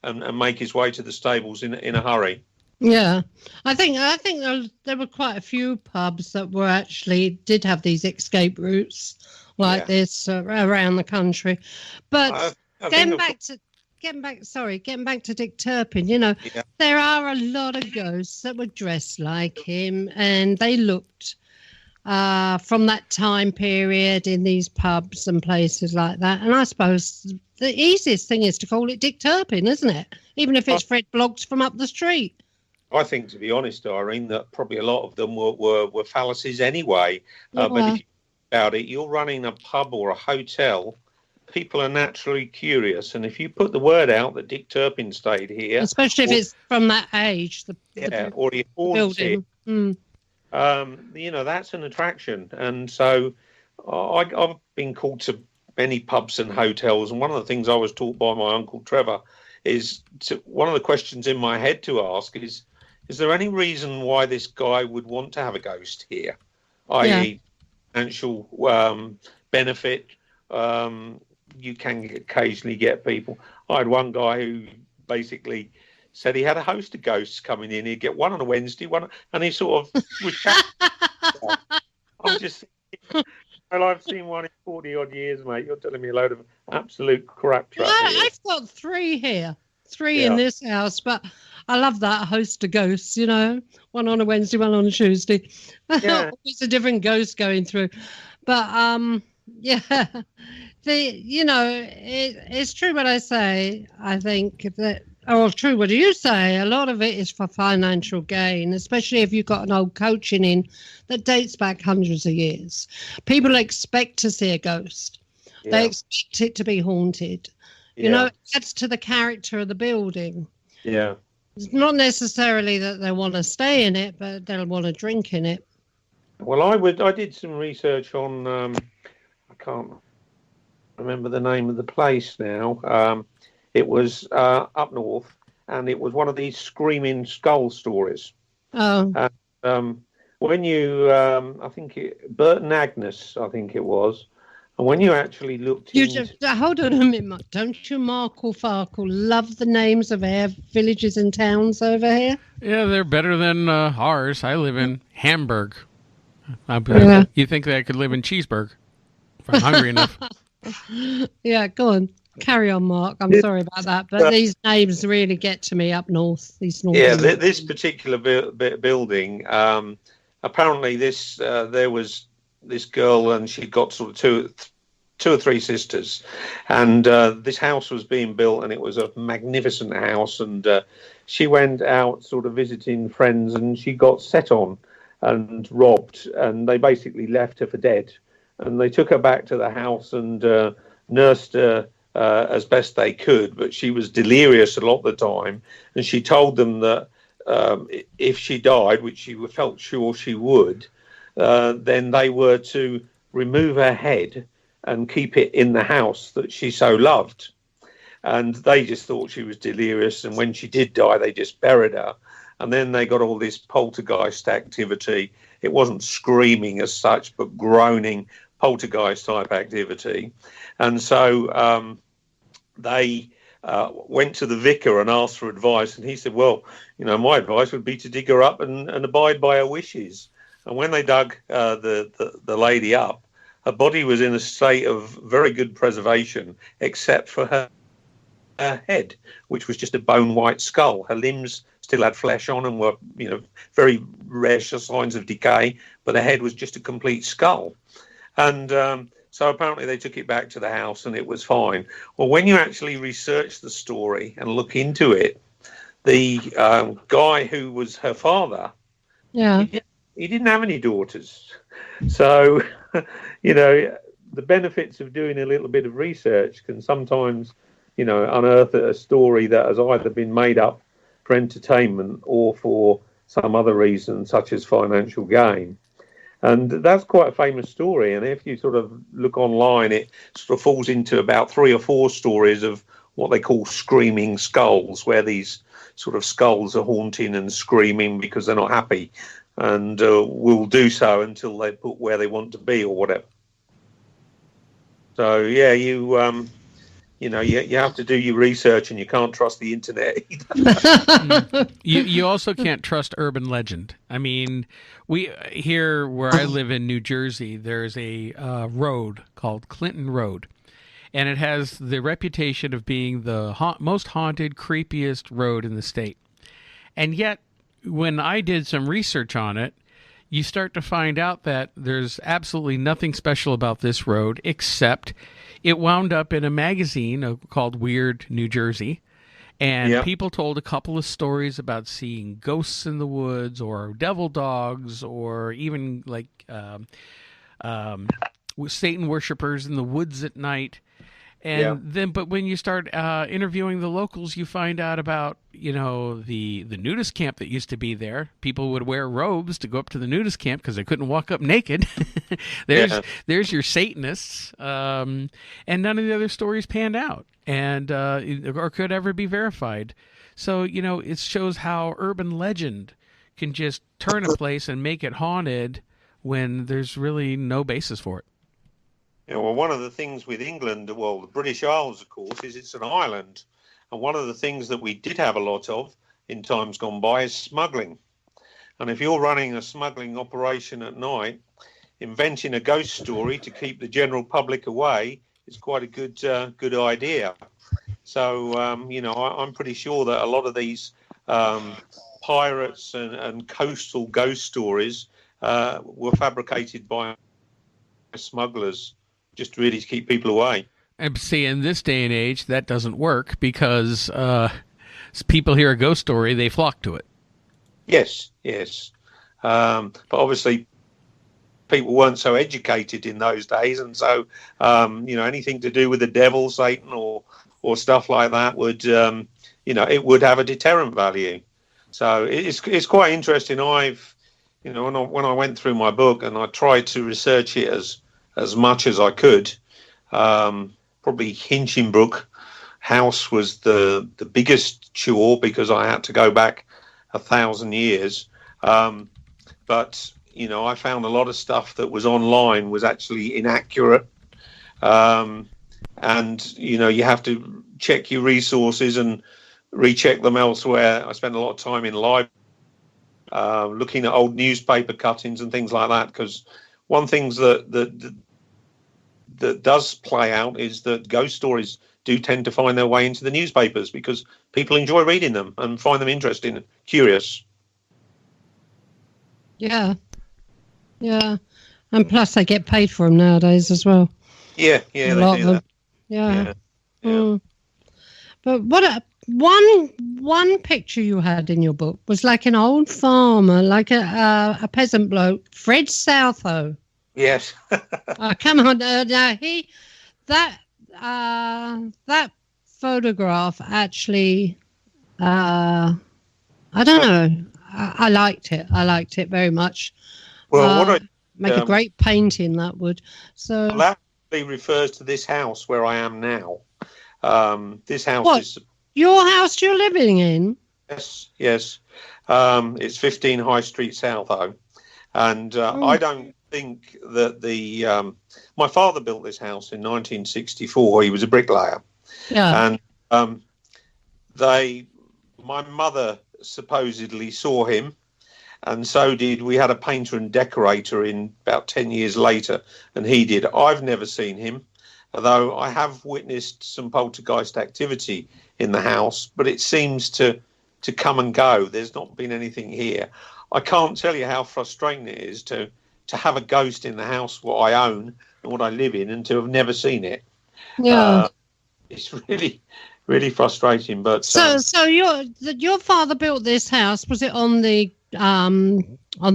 and make his way to the stables in a hurry. Yeah, I think there were quite a few pubs that did have these escape routes like this around the country. But getting back to Dick Turpin, there are a lot of ghosts that were dressed like him, and they looked from that time period in these pubs and places like that. And I suppose the easiest thing is to call it Dick Turpin, isn't it? Even if it's Fred Bloggs from up the street. I think, to be honest, Irene, that probably a lot of them were fallacies anyway. But if you think about it, you're running a pub or a hotel. People are naturally curious, and if you put the word out that Dick Turpin stayed here, especially if it's from that age, or he haunts it, that's an attraction. And so I've been called to many pubs and hotels, and one of the things I was taught by my uncle Trevor is one of the questions in my head to ask is there any reason why this guy would want to have a ghost here, i.e. financial benefit? You can occasionally get people. I had one guy who basically said he had a host of ghosts coming in. He'd get one on a Wednesday, and he sort of would chat. I'm just, well, I've seen one in 40 odd years, mate. You're telling me a load of absolute crap. I've got three here, in this house, but I love that, host of ghosts, one on a Wednesday, one on a Tuesday. It's a different ghost going through. But, it's true what I say. I think that, true what you say, a lot of it is for financial gain, especially if you've got an old coaching inn that dates back hundreds of years. People expect to see a ghost. They expect it to be haunted. It adds to the character of the building. Yeah. It's not necessarily that they want to stay in it, but they'll want to drink in it. Well, I did some research on, I can't remember the name of the place now. It was up north, and it was one of these screaming skull stories. Oh. When you, I think Burton Agnes, I think it was. And when you actually looked hold on a minute, don't you, Mark or Farkle, love the names of our villages and towns over here? Yeah, they're better than ours. I live in Hamburg. You think that I could live in Cheeseburg if I'm hungry enough. Yeah, go on. Carry on, Mark. I'm sorry about that, but these names really get to me up north. This particular building, apparently there was this girl, and she'd got sort of two or three sisters, and this house was being built, and it was a magnificent house, and she went out sort of visiting friends, and she got set on and robbed, and they basically left her for dead. and they took her back to the house and nursed her as best they could, but she was delirious a lot of the time, and she told them that if she died, which she felt sure she would, then they were to remove her head and keep it in the house that she so loved. And they just thought she was delirious, and when she did die, they just buried her. And then they got all this poltergeist activity. It wasn't screaming as such, but groaning poltergeist type activity. And so they went to the vicar and asked for advice, and he said, well, my advice would be to dig her up and abide by her wishes. And when they dug the lady up, her body was in a state of very good preservation, except for her head, which was just a bone white skull. Her limbs still had flesh on and were, very rare signs of decay, but the head was just a complete skull. And so apparently they took it back to the house and it was fine. Well, when you actually research the story and look into it, the guy who was her father, he didn't have any daughters. So, the benefits of doing a little bit of research can sometimes, unearth a story that has either been made up for entertainment or for some other reason, such as financial gain. And that's quite a famous story. And if you sort of look online, it sort of falls into about 3 or 4 stories of what they call screaming skulls, where these sort of skulls are haunting and screaming because they're not happy, and will do so until they put where they want to be or whatever. So, yeah, you have to do your research, and you can't trust the internet either. You also can't trust urban legend. I mean, here where I live in New Jersey, there's a road called Clinton Road, and it has the reputation of being the most haunted, creepiest road in the state. And yet, when I did some research on it, you start to find out that there's absolutely nothing special about this road, except it wound up in a magazine called Weird New Jersey, and people told a couple of stories about seeing ghosts in the woods or devil dogs or even like Satan worshipers in the woods at night. And then, but when you start interviewing the locals, you find out about, the nudist camp that used to be there. People would wear robes to go up to the nudist camp because they couldn't walk up naked. There's your Satanists. And none of the other stories panned out or could ever be verified. So, it shows how urban legend can just turn a place and make it haunted when there's really no basis for it. Well, one of the things with England, the British Isles, of course, is it's an island. And one of the things that we did have a lot of in times gone by is smuggling. And if you're running a smuggling operation at night, inventing a ghost story to keep the general public away is quite a good idea. So, I'm pretty sure that a lot of these pirates and coastal ghost stories were fabricated by smugglers, just really to keep people away. And see, in this day and age, that doesn't work because people hear a ghost story, they flock to it. Yes. But obviously, people weren't so educated in those days, and so anything to do with the devil, Satan, or stuff like that would, it would have a deterrent value. So it's quite interesting. When I went through my book and I tried to research it as much as I could, probably Hinchinbrook House was the biggest chore because I had to go back 1,000 years. But, I found a lot of stuff that was online was actually inaccurate. And, you have to check your resources and recheck them elsewhere. I spent a lot of time in libraries, looking at old newspaper cuttings and things like that, because one thing that does play out is that ghost stories do tend to find their way into the newspapers because people enjoy reading them and find them interesting and curious. Yeah. And plus they get paid for them nowadays as well. Yeah, they do that. Yeah. But what one picture you had in your book was like an old farmer, like a peasant bloke, Fred Southo. Yes. Come on, now that photograph actually, I don't know. I liked it. I liked it very much. Well, what I Make a great painting, that would. So that actually refers to this house where I am now. This house what? is Your house you're living in? yes. It's 15 High Street South, and I don't think that my father built this house in 1964. He was a bricklayer, Yeah. and my mother supposedly saw him, and so did we had a painter and decorator in about 10 years later, and he did. I've never seen him, although I have witnessed some poltergeist activity in the house, but it seems to come and go. There's not been anything here. I can't tell you how frustrating it is to have a ghost in the house what I own and what I live in, and to have never seen it. Yeah. It's really, really frustrating. But so your father built this house. Was it on the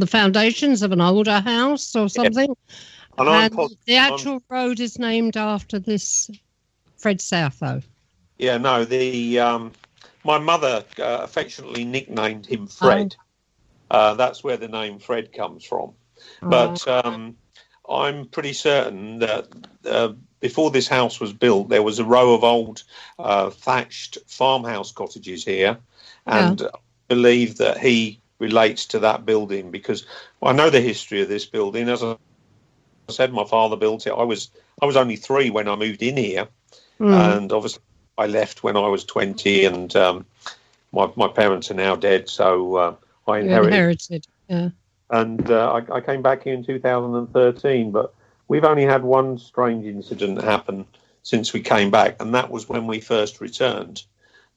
foundations of an older house or something? Yeah. And the actual road is named after this Fred Southo. Yeah, no, my mother affectionately nicknamed him Fred. That's where the name Fred comes from. But I'm pretty certain that before this house was built, there was a row of old thatched farmhouse cottages here, and I believe that he relates to that building because I know the history of this building. As I said, my father built it. I was only 3 when I moved in here, and obviously I left when I was 20, and my parents are now dead, so I inherited. Yeah. And I came back here in 2013, but we've only had one strange incident happen since we came back, and that was when we first returned.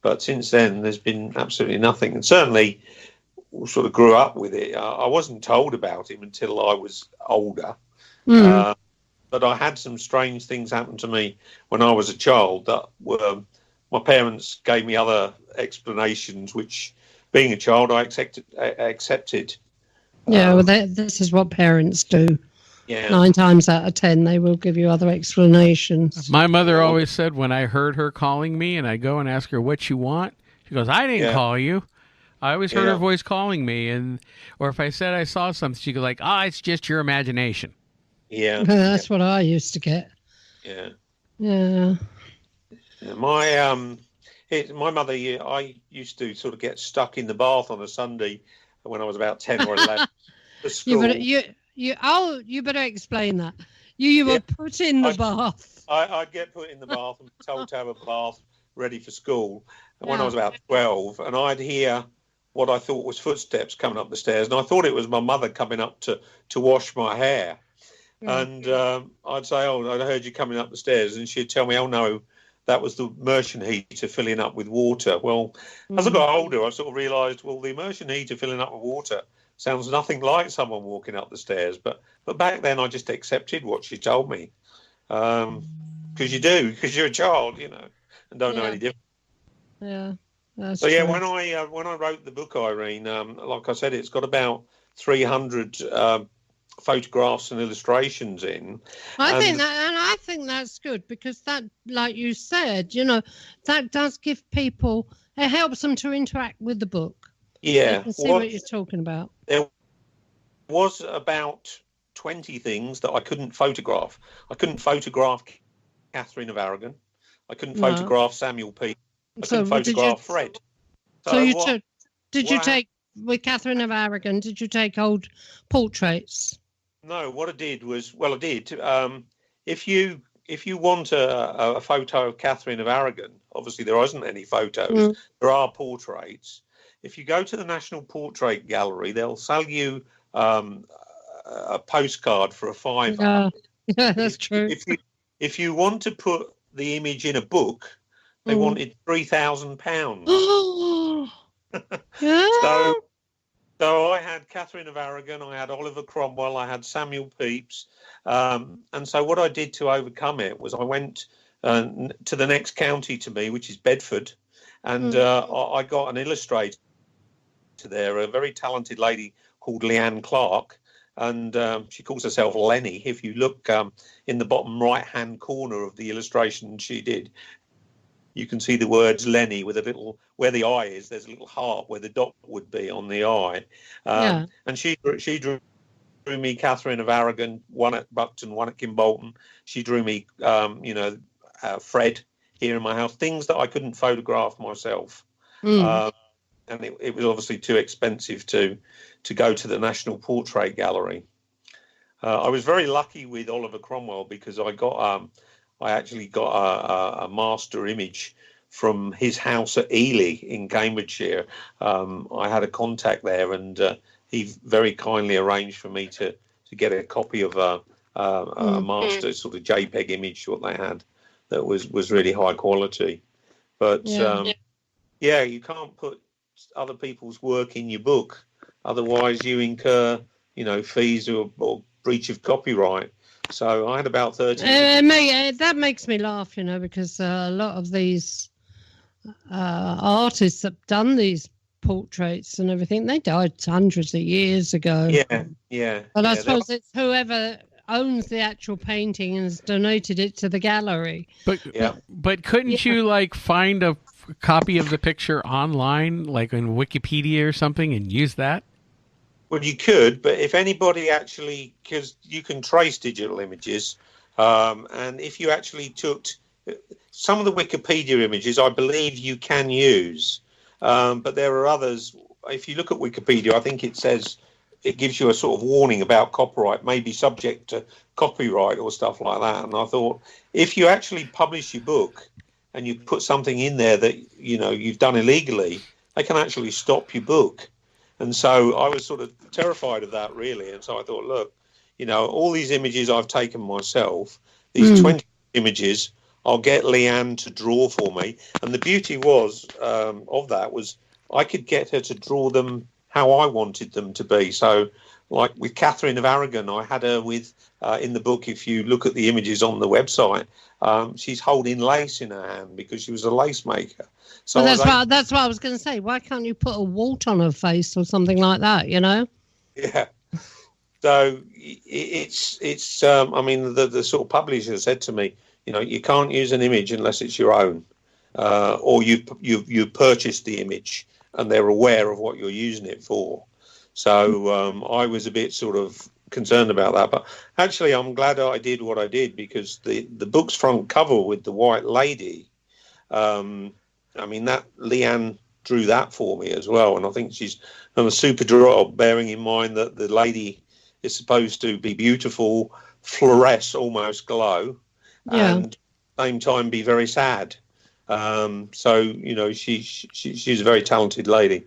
But since then, there's been absolutely nothing. And certainly, we sort of grew up with it. I wasn't told about him until I was older. But I had some strange things happen to me when I was a child that were, my parents gave me other explanations, which, being a child, I accepted. Yeah, well, this is what parents do. Yeah. 9 times out of 10, they will give you other explanations. My mother always said when I heard her calling me and I go and ask her what you want, she goes, I didn't call you. I always heard her voice calling me, or if I said I saw something, she'd go like, it's just your imagination. Yeah. That's what I used to get. Yeah. Yeah. My mother, I used to sort of get stuck in the bath on a Sunday when I was about 10 or 11. You better explain that. You were put in the bath. I'd get put in the bath and told to have a bath ready for school when I was about 12, and I'd hear what I thought was footsteps coming up the stairs, and I thought it was my mother coming up to wash my hair. And I'd say, I heard you coming up the stairs, and she'd tell me, no, that was the immersion heater filling up with water. Well, as I got older, I sort of realised, the immersion heater filling up with water sounds nothing like someone walking up the stairs. But back then, I just accepted what she told me, because you do, because you're a child, and don't know any different. Yeah. That's so true. when I wrote the book, Irene, like I said, it's got about 300 photographs and illustrations in. I think that's good because that, like you said, that does give people, it helps them to interact with the book. Yeah, you can see what you're talking about. There was about 20 things that I couldn't photograph. I couldn't photograph Catherine of Aragon. I couldn't photograph Samuel P. I couldn't photograph Fred. Did you take with Catherine of Aragon? Did you take old portraits? No, what I did was, I did. If you want a photo of Catherine of Aragon, obviously there isn't any photos. There are portraits. If you go to the National Portrait Gallery, they'll sell you a postcard for a £5. Yeah, that's true. If you want to put the image in a book, they wanted £3,000. Yeah. So I had Catherine of Aragon, I had Oliver Cromwell, I had Samuel Pepys, and so what I did to overcome it was I went to the next county to me, which is Bedford, and I got an illustrator there, a very talented lady called Leanne Clark, and she calls herself Lenny. If you look in the bottom right-hand corner of the illustration she did, you can see the words Lenny with a little, where the eye is, there's a little heart where the dot would be on the eye. And she drew me Catherine of Aragon, one at Buckton, one at Kimbolton. She drew me, Fred here in my house, things that I couldn't photograph myself. And it was obviously too expensive to go to the National Portrait Gallery. I was very lucky with Oliver Cromwell because I actually got a master image from his house at Ely in Cambridgeshire. I had a contact there, and he very kindly arranged for me to get a copy of a master sort of JPEG image what they had that was really high quality. But you can't put other people's work in your book, otherwise you incur fees or breach of copyright. So I had about 30. That makes me laugh, because a lot of these artists that have done these portraits and everything, they died hundreds of years ago. Yeah. But I suppose it's whoever owns the actual painting and has donated it to the gallery. But couldn't you find a copy of the picture online, like in Wikipedia or something, and use that? Well, you could, but if anybody actually, because you can trace digital images, and if you actually took some of the Wikipedia images, I believe you can use, but there are others. If you look at Wikipedia, I think it says it gives you a sort of warning about copyright, maybe subject to copyright or stuff like that. And I thought, if you actually publish your book and you put something in there that you've done illegally, they can actually stop your book. And so I was sort of terrified of that, really. And so I thought, look, all these images I've taken myself, these 20 images, I'll get Leanne to draw for me. And the beauty was of that was I could get her to draw them how I wanted them to be. So like with Catherine of Aragon, I had her with, in the book, if you look at the images on the website, she's holding lace in her hand because she was a lace maker. So that's what I was going to say. Why can't you put a wart on her face or something like that, Yeah. So it's I mean, the sort of publisher said to me, you can't use an image unless it's your own, or you purchased the image and they're aware of what you're using it for. So I was a bit sort of concerned about that. But actually, I'm glad I did what I did because the book's front cover with the white lady, I mean, that Leanne drew that for me as well. And I think she's done a super job, bearing in mind that the lady is supposed to be beautiful, fluoresce, almost glow, and at the same time be very sad. So, she's a very talented lady.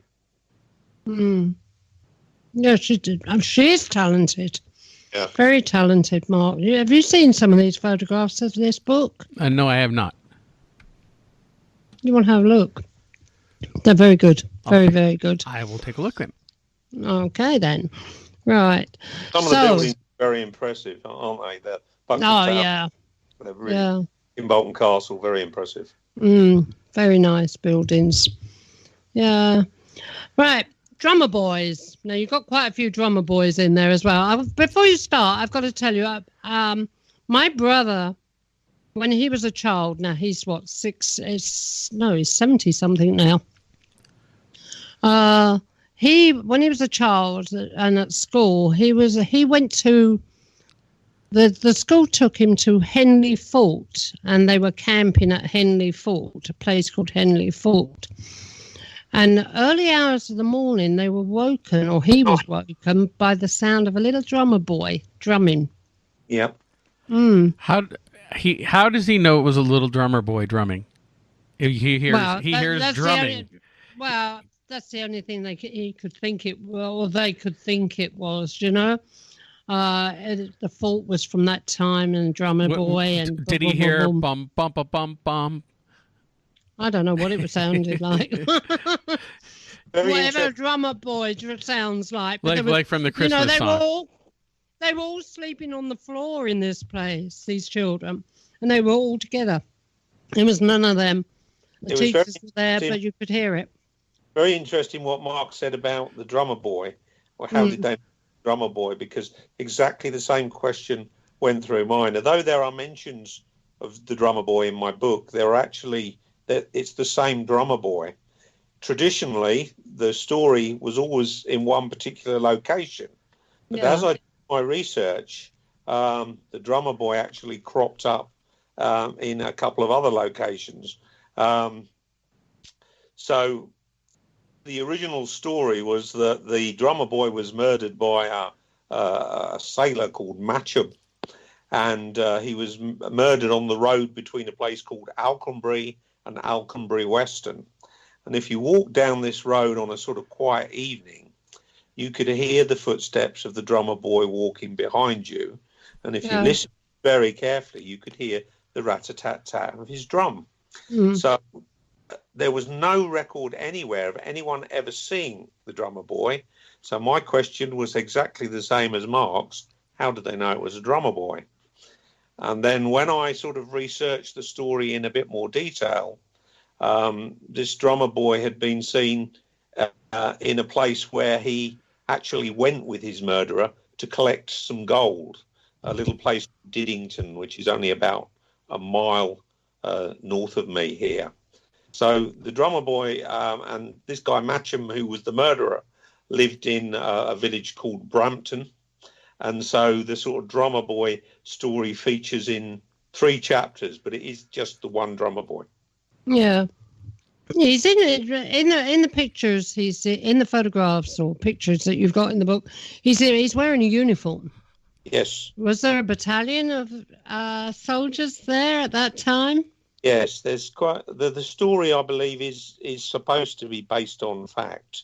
Yeah, she did. She is talented. Yeah. Very talented, Mark. Have you seen some of these photographs of this book? No, I have not. You want to have a look? They're very good. Very good. I will take a look then. Okay, then. Right. Some of the buildings are very impressive, aren't they? The Buckingham Tower, yeah. They're really, in Bolton Castle, very impressive. Very nice buildings. Yeah. Right. Drummer boys. Now, you've got quite a few drummer boys in there as well. Before you start, I've got to tell you, my brother, when he was a child, now he's what, he's 70-something now. When he was a child and at school, he went to, the school took him to Henley Fort, and they were camping at Henley Fort, a place called Henley Fort. And early hours of the morning, they were woken, or he was woken, by the sound of a little drummer boy drumming. Yep. How does he know it was a little drummer boy drumming? He hears drumming. That's the only thing he could think it was, or they could think it was, The fault was from that time, and drummer boy. And did he hear bum bum bum bum bum? I don't know what it sounded like. Whatever a drummer boy sounds like. Like from the Christmas song. They were all sleeping on the floor in this place, these children, and they were all together. There was none of them. The teachers were there, but you could hear it. Very interesting what Mark said about the drummer boy. Or how did they drummer boy, because exactly the same question went through mine. Although there are mentions of the drummer boy in my book, it's the same drummer boy. Traditionally, the story was always in one particular location. But as I did my research, the drummer boy actually cropped up in a couple of other locations. So the original story was that the drummer boy was murdered by a sailor called Matcham, and he was murdered on the road between a place called Alconbury and Alconbury Weston. And if you walk down this road on a sort of quiet evening, you could hear the footsteps of the drummer boy walking behind you. And if you listen very carefully, you could hear the rat-a-tat-tat of his drum. So there was no record anywhere of anyone ever seeing the drummer boy. So my question was exactly the same as Mark's. How did they know it was a drummer boy? And then when I sort of researched the story in a bit more detail, this drummer boy had been seen in a place where he actually went with his murderer to collect some gold, a little place, Diddington, which is only about a mile north of me here. So the drummer boy and this guy Matcham, who was the murderer, lived in a village called Brampton. And so the sort of drummer boy story features in 3 chapters, but it is just the one drummer boy. Yeah. He's in the pictures. He's in the photographs or pictures that you've got in the book. He's wearing a uniform. Yes. Was there a battalion of soldiers there at that time? Yes, there's quite the story. I believe is supposed to be based on fact,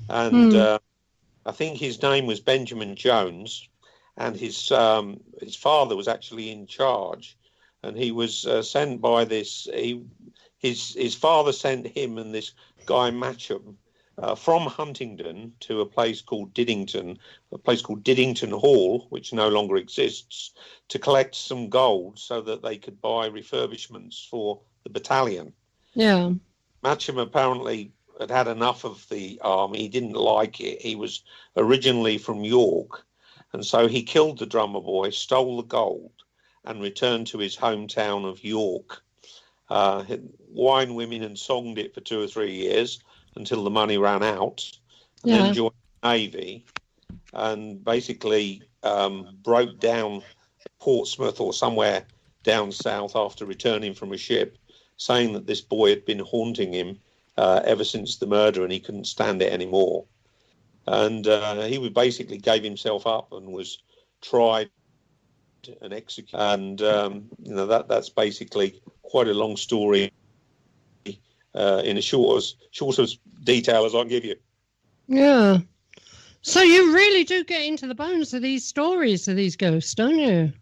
and I think his name was Benjamin Jones, and his father was actually in charge, and he was sent by this. His father sent him and this guy Matcham from Huntingdon to a place called Diddington Hall, which no longer exists, to collect some gold so that they could buy refurbishments for the battalion. Yeah. Matcham apparently had enough of the army. He didn't like it. He was originally from York, and so he killed the drummer boy, stole the gold, and returned to his hometown of York. Wine, women, and songed it for 2 or 3 years until the money ran out, and then joined the Navy, and basically broke down Portsmouth or somewhere down south after returning from a ship, saying that this boy had been haunting him ever since the murder, and he couldn't stand it anymore. And he basically gave himself up and was tried and executed. And that's basically quite a long story in a short as detail as I can give you. Yeah. So you really do get into the bones of these stories of these ghosts, don't you?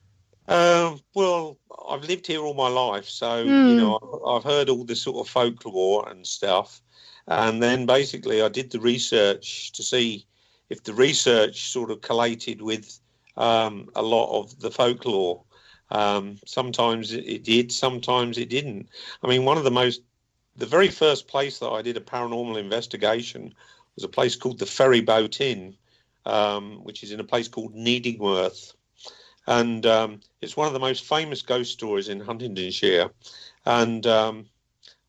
Well, I've lived here all my life, so I've heard all this sort of folklore and stuff, and then basically I did the research to see if the research sort of collated with a lot of the folklore. Sometimes it did, sometimes it didn't. I mean, the very first place that I did a paranormal investigation was a place called the Ferry Boat Inn, which is in a place called Needingworth. And it's one of the most famous ghost stories in Huntingdonshire. And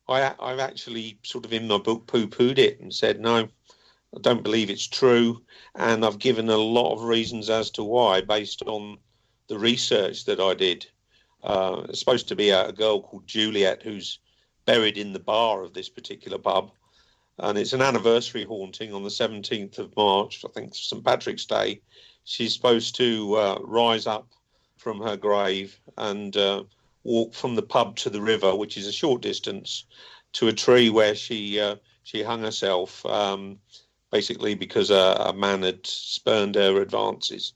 I've actually sort of in my book poo-pooed it and said, no, I don't believe it's true. And I've given a lot of reasons as to why based on the research that I did. It's supposed to be a girl called Juliet who's buried in the bar of this particular pub. And it's an anniversary haunting on the 17th of March, I think St. Patrick's Day. She's supposed to rise up from her grave and walk from the pub to the river, which is a short distance, to a tree where she hung herself, basically because a man had spurned her advances.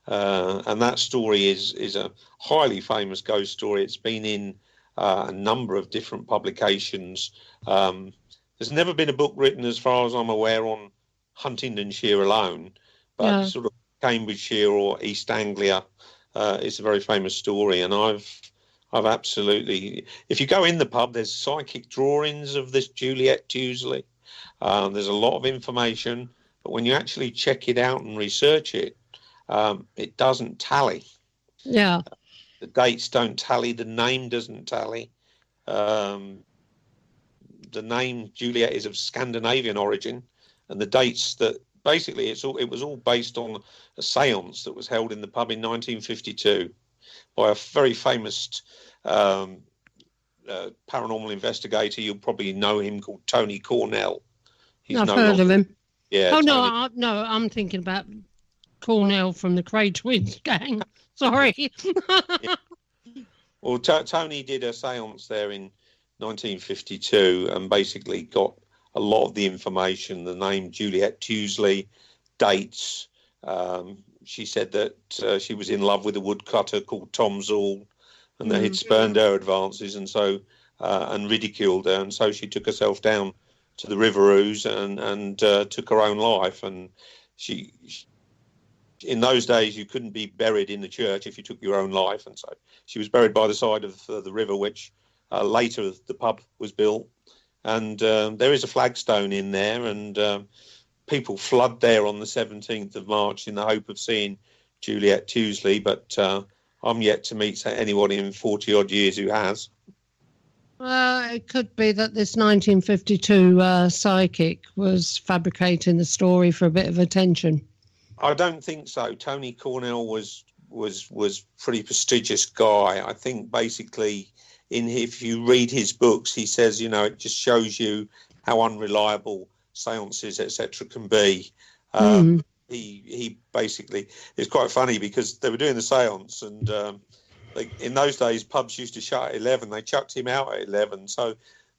And that story is a highly famous ghost story. It's been in a number of different publications. There's never been a book written, as far as I'm aware, on Huntingdonshire alone, but sort of Cambridgeshire or East Anglia is a very famous story. And I've absolutely, if you go in the pub, there's psychic drawings of this Juliet Tuesley. There's a lot of information. but when you actually check it out and research it, it doesn't tally. Yeah. The dates don't tally. The name doesn't tally. The name Juliet is of Scandinavian origin, and the dates that basically it was all based on a séance that was held in the pub in 1952 by a very famous paranormal investigator. You'll probably know him, called Tony Cornell. I've heard of him. Yeah. Oh, Tony. no, I'm thinking about Cornell from the Cray Twins gang. Sorry. Yeah. Well, Tony did a séance there in 1952 and basically got a lot of the information, the name Juliet Tuesley, dates. She said that she was in love with a woodcutter called Tom Zool, and that he'd spurned her advances and so and ridiculed her, and so she took herself down to the River Ouse and took her own life. And she in those days you couldn't be buried in the church if you took your own life, and so she was buried by the side of the river, which later the pub was built. And there is a flagstone in there, and people flood there on the 17th of March in the hope of seeing Juliet Tuesley, but I'm yet to meet anybody in 40 odd years who has. It could be that this 1952 psychic was fabricating the story for a bit of attention. I don't think so. Tony Cornell was pretty prestigious guy. I think basically if you read his books, he says, it just shows you how unreliable seances, etc., can be. He basically, it's quite funny because they were doing the seance, and in those days pubs used to shut at 11. They chucked him out at 11, so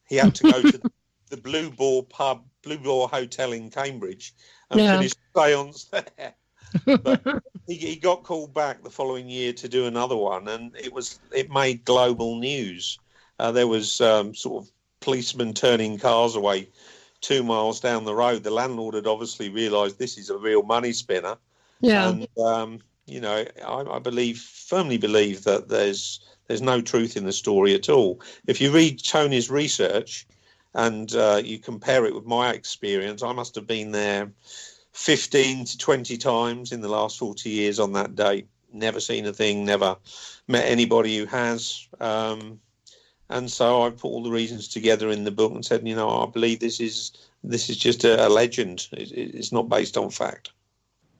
he had to go to the Blue Boar Hotel in Cambridge and finish the seance there. But he got called back the following year to do another one, and it made global news. There was sort of policemen turning cars away 2 miles down the road. The landlord had obviously realised this is a real money spinner. Yeah. And I firmly believe that there's no truth in the story at all. If you read Tony's research and you compare it with my experience, I must have been there 15 to 20 times in the last 40 years on that date. Never seen a thing, never met anybody who has. And so I put all the reasons together in the book and said, I believe this is just a legend. It's not based on fact.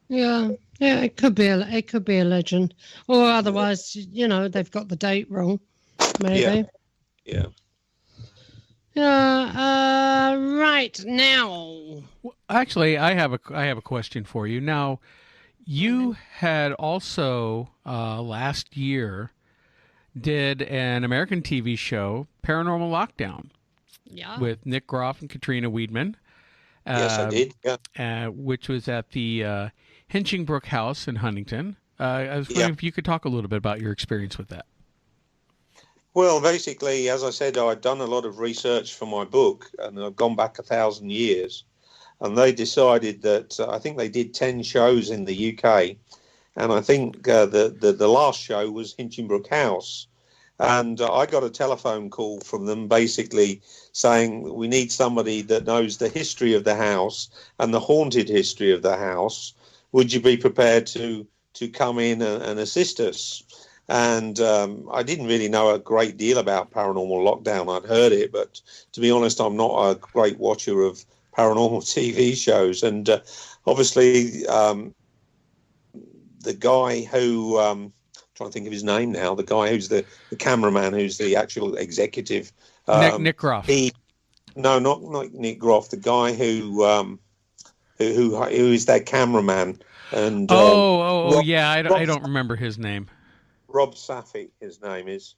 Yeah, it could be a legend, or otherwise, they've got the date wrong, maybe. Yeah. Right now. Actually, I have a question for you. Now, you had also last year did an American TV show, Paranormal Lockdown, with Nick Groff and Katrina Weidman. Yes, I did. Yeah. Which was at the Hinchingbrook House in Huntington. I was wondering if you could talk a little bit about your experience with that. Well, basically, as I said, I'd done a lot of research for my book, and I've gone back 1,000 years. And they decided that I think they did 10 shows in the UK, and I think the last show was Hinchingbrook House. And I got a telephone call from them basically saying, we need somebody that knows the history of the house and the haunted history of the house. Would you be prepared to come in and assist us? And I didn't really know a great deal about Paranormal Lockdown. I'd heard it, but to be honest, I'm not a great watcher of paranormal TV shows. And obviously, the guy who, trying to think of his name now, the guy who's the cameraman, who's the actual executive. Nick Groff. No, not Nick Groff. The guy who is their cameraman. And I don't remember his name. Rob Safi, his name is.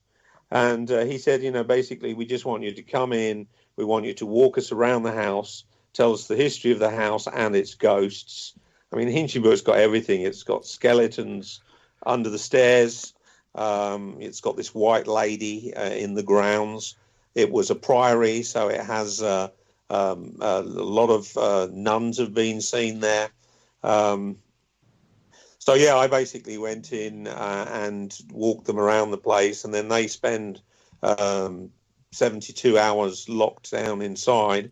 And he said, basically, we just want you to come in. We want you to walk us around the house, tell us the history of the house and its ghosts. I mean, Hinchingbrook's got everything. It's got skeletons under the stairs. It's got this white lady in the grounds. It was a priory, so it has a lot of nuns have been seen there. So, I basically went in and walked them around the place, and then they spend 72 hours locked down inside,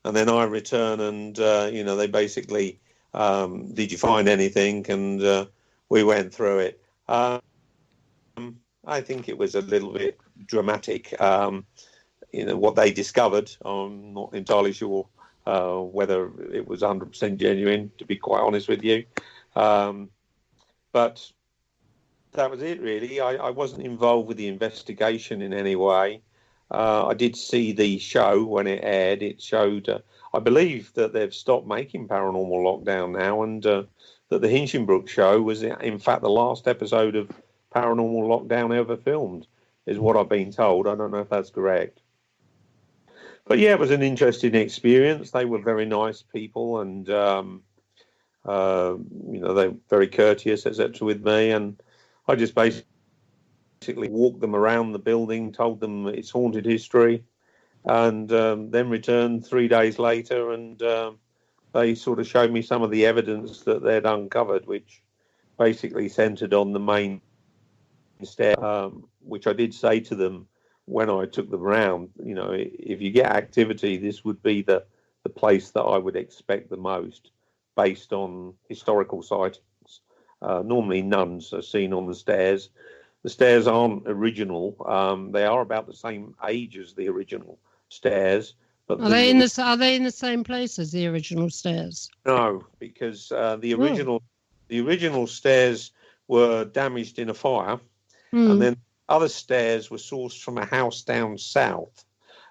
and then I return and, they basically Did you find anything? And we went through it. I think it was a little bit dramatic. What they discovered, I'm not entirely sure whether it was 100% genuine, to be quite honest with you. But that was it, really. I wasn't involved with the investigation in any way. I did see the show when it aired. It showed, I believe, that they've stopped making Paranormal Lockdown now, and that the Hinchinbrook show was, in fact, the last episode of Paranormal Lockdown ever filmed, is what I've been told. I don't know if that's correct. But yeah, it was an interesting experience. They were very nice people, and they were very courteous, etc., with me, and I just basically walked them around the building, told them its haunted history, and then returned 3 days later, and they sort of showed me some of the evidence that they'd uncovered, which basically centered on the main stair, which I did say to them when I took them around. If you get activity, this would be the place that I would expect the most, based on historical sightings. Normally nuns are seen on the stairs. The stairs aren't original. They are about the same age as the original stairs. But are they in the same place as the original stairs? No, because the original stairs were damaged in a fire, and then other stairs were sourced from a house down south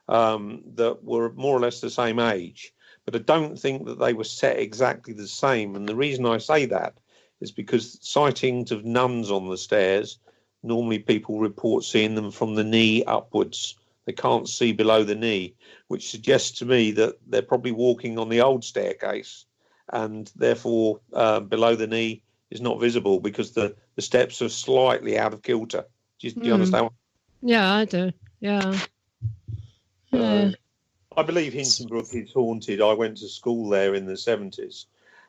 that were more or less the same age. But I don't think that they were set exactly the same. And the reason I say that is because sightings of nuns on the stairs, normally people report seeing them from the knee upwards. They can't see below the knee, which suggests to me that they're probably walking on the old staircase, and therefore below the knee is not visible because the steps are slightly out of kilter. Do you understand? Yeah, I do. Yeah. I believe Hinchinbrook is haunted. I went to school there in the 70s,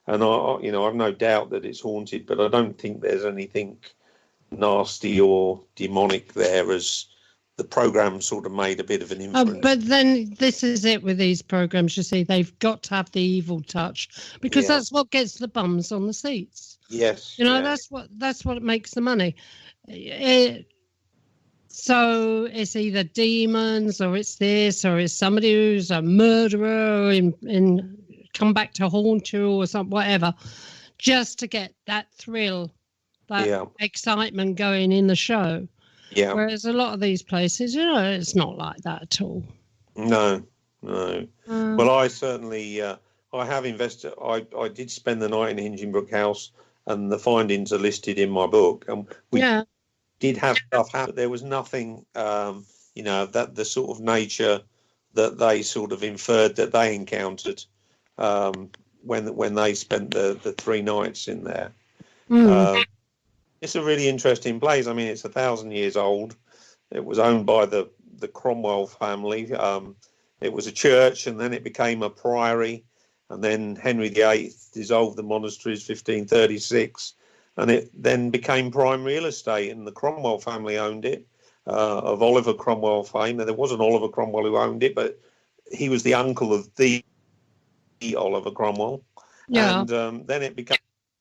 and I've no doubt that it's haunted, but I don't think there's anything nasty or demonic there, as the program sort of made a bit of an inference. But then this is it with these programs, you see, they've got to have the evil touch, because that's what gets the bums on the seats. Yes. That's what makes the money. So it's either demons, or it's this, or it's somebody who's a murderer in come back to haunt you, or something, whatever, just to get that thrill, that excitement going in the show. Yeah. Whereas a lot of these places, it's not like that at all. No. Well, I certainly, I have invested. I did spend the night in Hinchinbrook House, and the findings are listed in my book. And we did have stuff happen. There was nothing, that the sort of nature that they sort of inferred that they encountered when they spent the 3 nights in there. It's a really interesting place. I mean, it's 1,000 years old. It was owned by the Cromwell family. It was a church, and then it became a priory. And then Henry VIII dissolved the monasteries 1536, and it then became prime real estate. And the Cromwell family owned it, of Oliver Cromwell fame. Now, there was an Oliver Cromwell who owned it, but he was the uncle of the Oliver Cromwell. Yeah. And then it became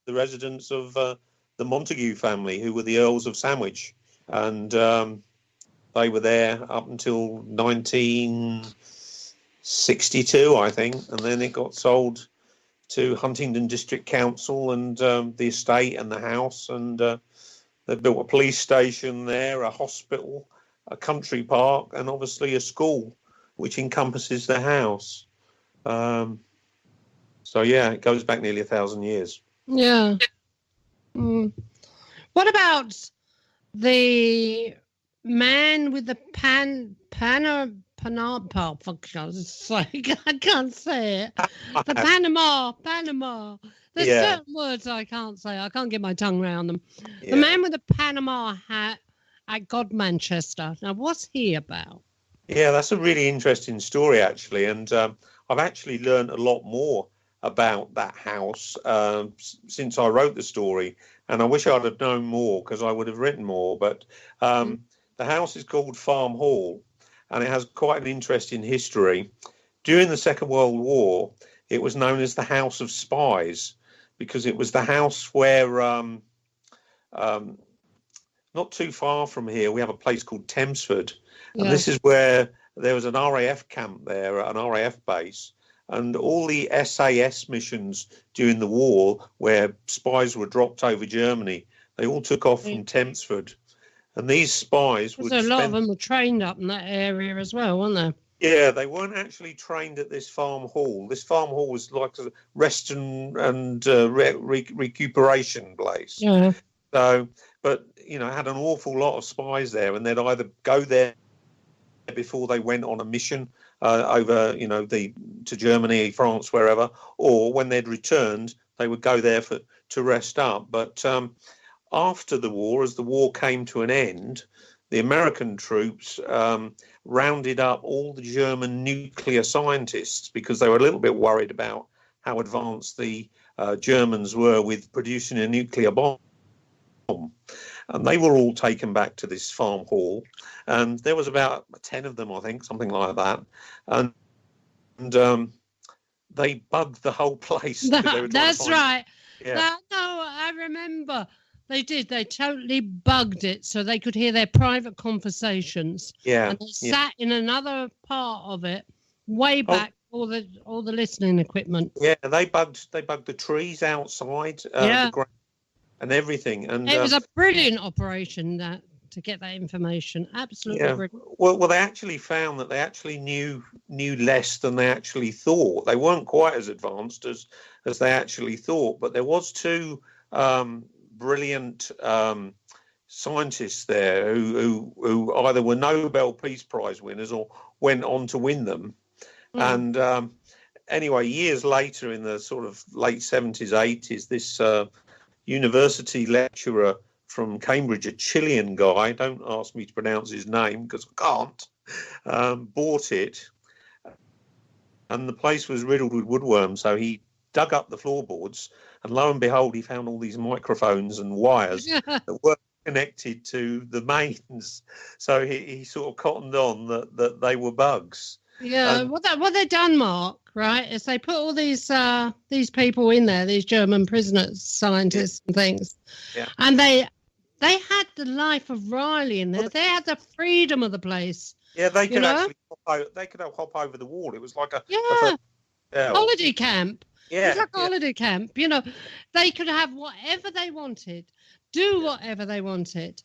the residence of the Montague family, who were the Earls of Sandwich, and they were there up until 1962, I think, and then it got sold to Huntingdon District Council and the estate and the house, and they built a police station there, a hospital, a country park, and obviously a school, which encompasses the house. So yeah, it goes back nearly 1,000 years. Yeah. What about the man with the Panama? For God's sake, I can't say it. The Panama. There's certain words I can't say. I can't get my tongue around them. Yeah. The man with the Panama hat at Godmanchester. Now, what's he about? Yeah, that's a really interesting story, actually, and I've actually learned a lot more about that house since I wrote the story, and I wish I'd have known more, because I would have written more. But the house is called Farm Hall, and it has quite an interesting history. During the Second World War, it was known as the House of Spies, because it was the house where, not too far from here, we have a place called Thamesford. And Yeah. this is where there was an RAF camp there, an RAF base. And all the SAS missions during the war where spies were dropped over Germany, they all took off from Thamesford. And these spies would Because a lot of them were trained up in that area as well, weren't they? Yeah, they weren't actually trained at this farm hall. This farm hall was like a rest and recuperation place. Yeah. So, but, you know, had an awful lot of spies there, and they'd either go there before they went on a mission over, you know, to Germany, France, wherever, or when they'd returned, they would go there to rest up. But after the war, as the war came to an end, the American troops rounded up all the German nuclear scientists because they were a little bit worried about how advanced the Germans were with producing a nuclear bomb. And they were all taken back to this farm hall, and there was about 10 of them, I think, something like that. And they bugged the whole place. That's right. Yeah. No, I remember. They did. They totally bugged it so they could hear their private conversations. Yeah. And they sat in another part of it, way back, all the listening equipment. Yeah, they bugged the trees outside, the ground and everything. And it was a brilliant operation to get that information. Absolutely brilliant. Well, they actually found that they actually knew less than they actually thought. They weren't quite as advanced as they actually thought, but there was two brilliant scientists there who either were Nobel Peace Prize winners or went on to win them. And anyway, years later, in the sort of late 70s, 80s, this university lecturer from Cambridge, a Chilean guy, don't ask me to pronounce his name because I can't, bought it. And the place was riddled with woodworms, so he dug up the floorboards, and lo and behold, he found all these microphones and wires that weren't connected to the mains. So he sort of cottoned on that they were bugs. Yeah, what they done, Mark, right, is they put all these people in there, these German prisoners, scientists and things, and they had the life of Riley in there. Well, they had the freedom of the place. Yeah, they could actually hop over the wall. It was like a holiday camp. Yeah, it was like a holiday camp. You know, they could have whatever they wanted, do whatever they wanted.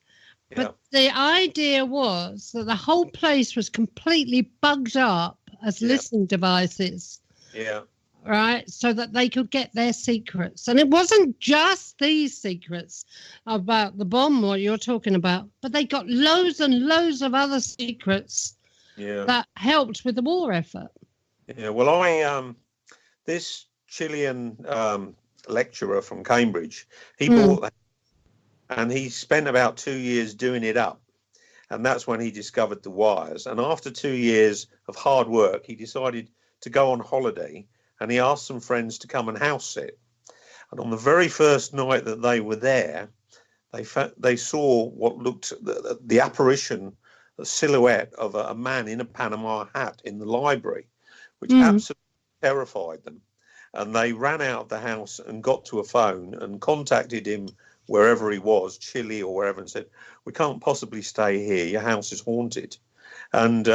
But the idea was that the whole place was completely bugged up as listening devices. Yeah. Right? So that they could get their secrets. And it wasn't just these secrets about the bomb, what you're talking about, but they got loads and loads of other secrets that helped with the war effort. Yeah. Well, this Chilean lecturer from Cambridge, he bought that. And he spent about 2 years doing it up. And that's when he discovered the wires. And after 2 years of hard work, he decided to go on holiday, and he asked some friends to come and house sit. And on the very first night that they were there, they saw what looked the apparition, the silhouette of a man in a Panama hat in the library, which absolutely terrified them. And they ran out of the house and got to a phone and contacted him wherever he was, Chile or wherever, and said, "We can't possibly stay here. Your house is haunted." And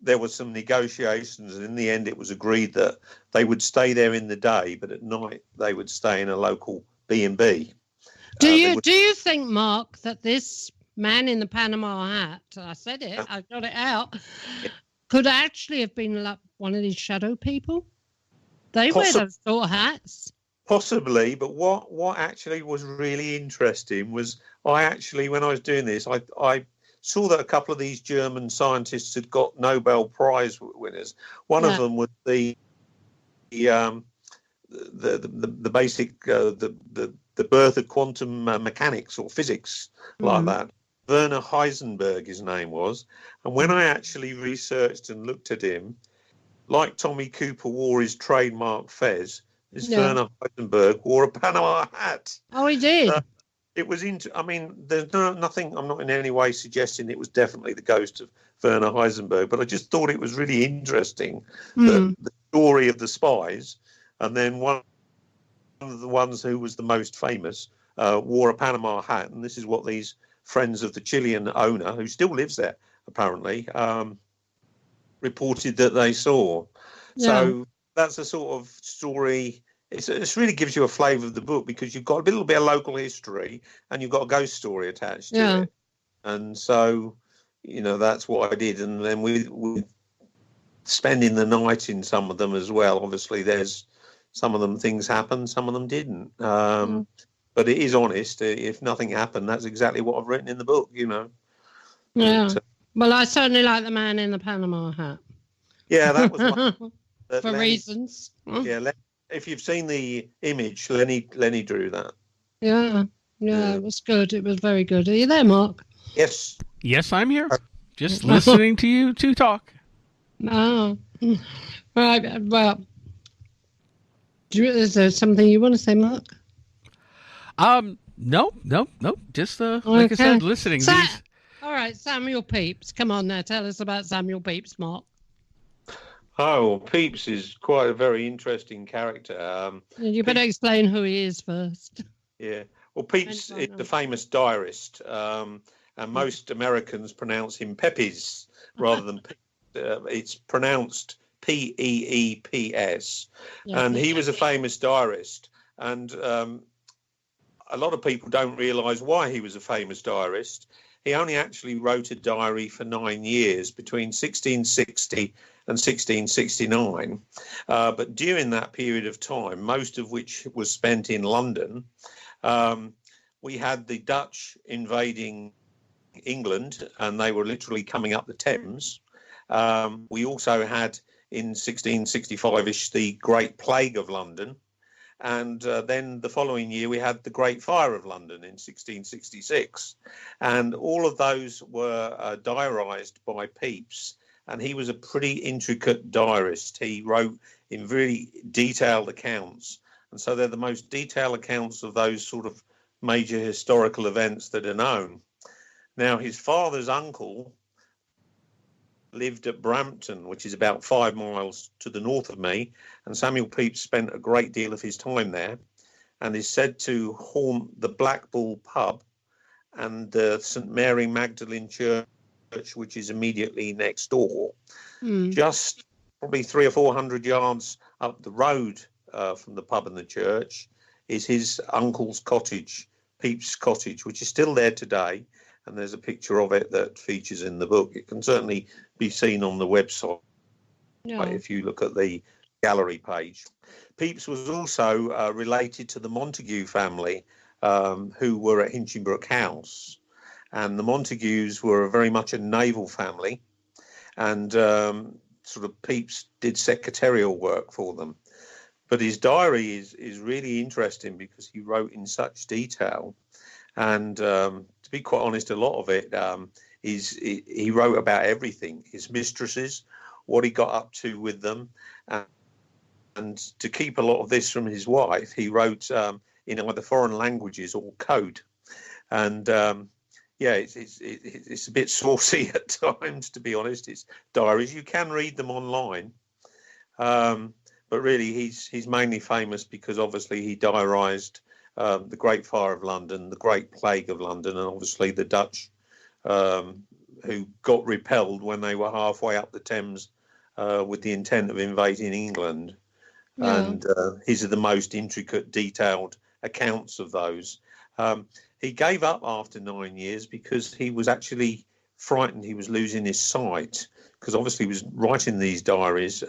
there was some negotiations, and in the end it was agreed that they would stay there in the day, but at night they would stay in a local B&B. Do you think, Mark, that this man in the Panama hat, I said it, I got it out, could actually have been like one of these shadow people? They wear those sort of hats. Possibly, but what actually was really interesting was when I was doing this, I saw that a couple of these German scientists had got Nobel Prize winners. One of them was the basic the birth of quantum mechanics or physics, like that. Werner Heisenberg, his name was. And when I actually researched and looked at him, like Tommy Cooper wore his trademark fez, Werner Heisenberg wore a Panama hat. Oh, he did. It was I mean, there's nothing. I'm not in any way suggesting it was definitely the ghost of Werner Heisenberg, but I just thought it was really interesting the story of the spies, and then one of the ones who was the most famous wore a Panama hat, and this is what these friends of the Chilean owner, who still lives there apparently, reported that they saw. Yeah. So that's a sort of story. It really gives you a flavour of the book, because you've got a little bit of local history and you've got a ghost story attached to it. And so, that's what I did. And then we spending the night in some of them as well. Obviously, there's some of them things happened, some of them didn't. But it is honest. If nothing happened, that's exactly what I've written in the book, Yeah. But, well, I certainly like the man in the Panama hat. Yeah, that was one. For reasons. Yeah, if you've seen the image, Lenny drew that. Yeah, it was good. It was very good. Are you there, Mark? Yes. Yes, I'm here. Just listening to you two talk. Oh. Right, well, is there something you want to say, Mark? No. Just, like I said, listening. All right, Samuel Pepys. Come on now, tell us about Samuel Pepys, Mark. Oh, Pepys is quite a very interesting character. You better explain who he is first. Yeah. Well, Pepys is the famous diarist, and most Americans pronounce him Pepys rather than it's pronounced Peeps. Yeah. And he was a famous diarist, and a lot of people don't realise why he was a famous diarist. He only actually wrote a diary for 9 years, between 1660 and 1669. But during that period of time, most of which was spent in London, we had the Dutch invading England, and they were literally coming up the Thames. We also had, in 1665-ish, the Great Plague of London. And then the following year, we had the Great Fire of London in 1666. And all of those were diarised by Pepys. And he was a pretty intricate diarist. He wrote in really detailed accounts. And so they're the most detailed accounts of those sort of major historical events that are known. Now, his father's uncle lived at Brampton, which is about 5 miles to the north of me, and Samuel Pepys spent a great deal of his time there, and is said to haunt the Black Bull pub and the St Mary Magdalene Church, which is immediately next door, just probably 300 or 400 yards up the road from the pub and the church is his uncle's cottage, Pepys Cottage, which is still there today. And there's a picture of it that features in the book. It can certainly be seen on the website if you look at the gallery page. Pepys was also related to the Montague family, who were at Hinchinbrook House. And the Montagues were very much a naval family. And sort of Pepys did secretarial work for them. But his diary is really interesting because he wrote in such detail. And to be quite honest, a lot of it he wrote about everything, his mistresses, what he got up to with them. And to keep a lot of this from his wife, he wrote in either foreign languages or code. And it's a bit saucy at times, to be honest. It's diaries. You can read them online. But really, he's mainly famous because obviously he diarised the Great Fire of London, the Great Plague of London, and obviously the Dutch who got repelled when they were halfway up the Thames with the intent of invading England. Yeah. And these are the most intricate, detailed accounts of those. He gave up after 9 years because he was actually frightened he was losing his sight, because obviously he was writing these diaries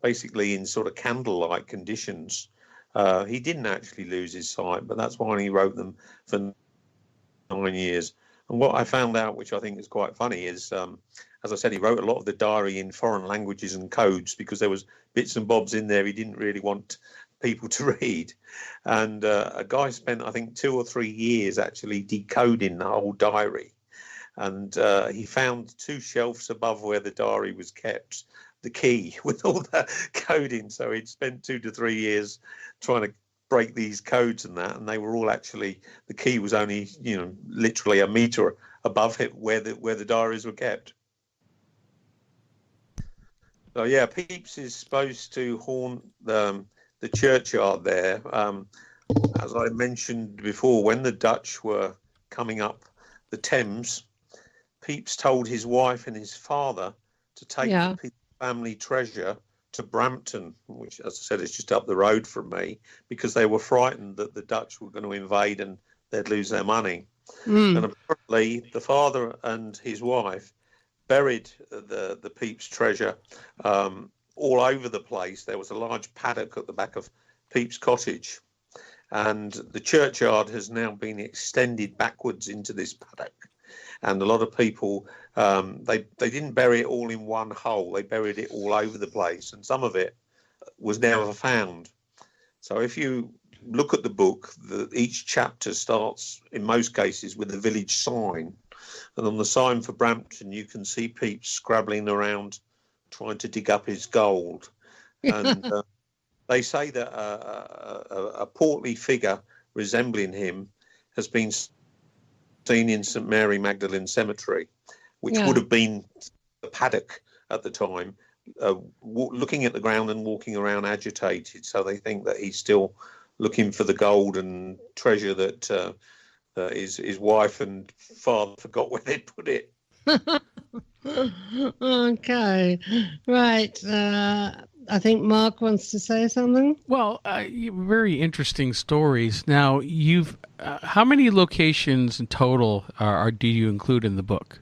basically in sort of candlelight conditions. He didn't actually lose his sight, but that's why he wrote them for 9 years. And what I found out, which I think is quite funny, is, as I said, he wrote a lot of the diary in foreign languages and codes because there was bits and bobs in there he didn't really want people to read. And a guy spent, I think, 2 or 3 years actually decoding the whole diary. And he found 2 shelves above where the diary was kept, the key with all that coding. So he'd spent 2 to 3 years trying to break these codes and that, and they were all actually, the key was only, literally a meter above it where the diaries were kept. So yeah, Pepys is supposed to haunt the the churchyard there. As I mentioned before, when the Dutch were coming up the Thames, Pepys told his wife and his father to take the Pepys family treasure to Brampton, which, as I said, is just up the road from me, because they were frightened that the Dutch were going to invade and they'd lose their money. And apparently the father and his wife buried the Pepys treasure all over the place. There was a large paddock at the back of Pepys Cottage, and the churchyard has now been extended backwards into this paddock. And a lot of people, they didn't bury it all in one hole. They buried it all over the place, and some of it was never found. So if you look at the book, each chapter starts, in most cases, with a village sign. And on the sign for Brampton, you can see Pepys scrabbling around trying to dig up his gold. And they say that a portly figure resembling him has been seen in St Mary Magdalene Cemetery, which would have been the paddock at the time, looking at the ground and walking around agitated. So they think that he's still looking for the gold and treasure that his wife and father forgot where they'd put it. Okay, right. I think Mark wants to say something. Well, very interesting stories. Now, you've how many locations in total do you include in the book?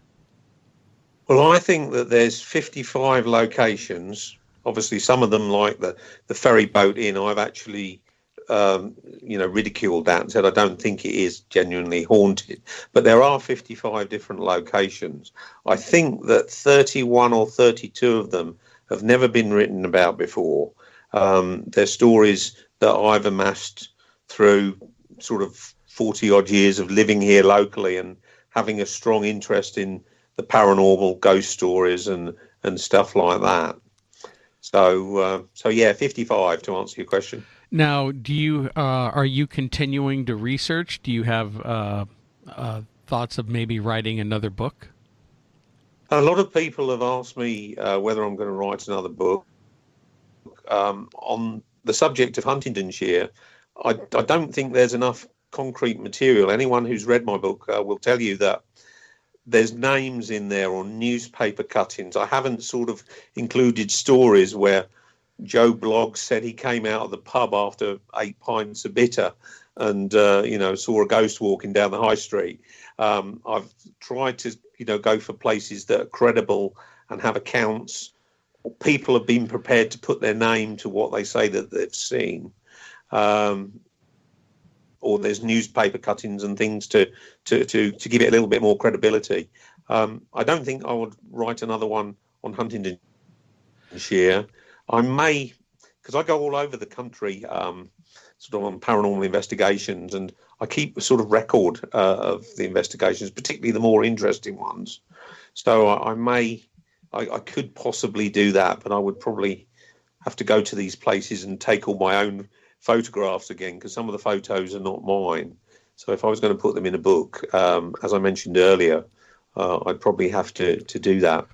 Well, I think that there's 55 locations. Obviously, some of them, like the ferry boat inn, I've actually ridiculed that and said I don't think it is genuinely haunted. But there are 55 different locations. I think that 31 or 32 of them have never been written about before. They're stories that I've amassed through sort of 40 odd years of living here locally and having a strong interest in the paranormal, ghost stories and stuff like that. So yeah, 55 to answer your question. Now, are you continuing to research? Do you have thoughts of maybe writing another book? A lot of people have asked me whether I'm going to write another book on the subject of Huntingdonshire. I don't think there's enough concrete material. Anyone who's read my book will tell you that there's names in there on newspaper cuttings. I haven't sort of included stories where Joe Bloggs said he came out of the pub after 8 pints of bitter and saw a ghost walking down the high street. I've tried to go for places that are credible and have accounts. People have been prepared to put their name to what they say that they've seen. Or there's newspaper cuttings and things to give it a little bit more credibility. I don't think I would write another one on Huntingdonshire. I may, because I go all over the country sort of on paranormal investigations, and I keep a sort of record of the investigations, particularly the more interesting ones. So I could possibly do that, but I would probably have to go to these places and take all my own photographs again, because some of the photos are not mine. So if I was going to put them in a book, as I mentioned earlier, I'd probably have to do that.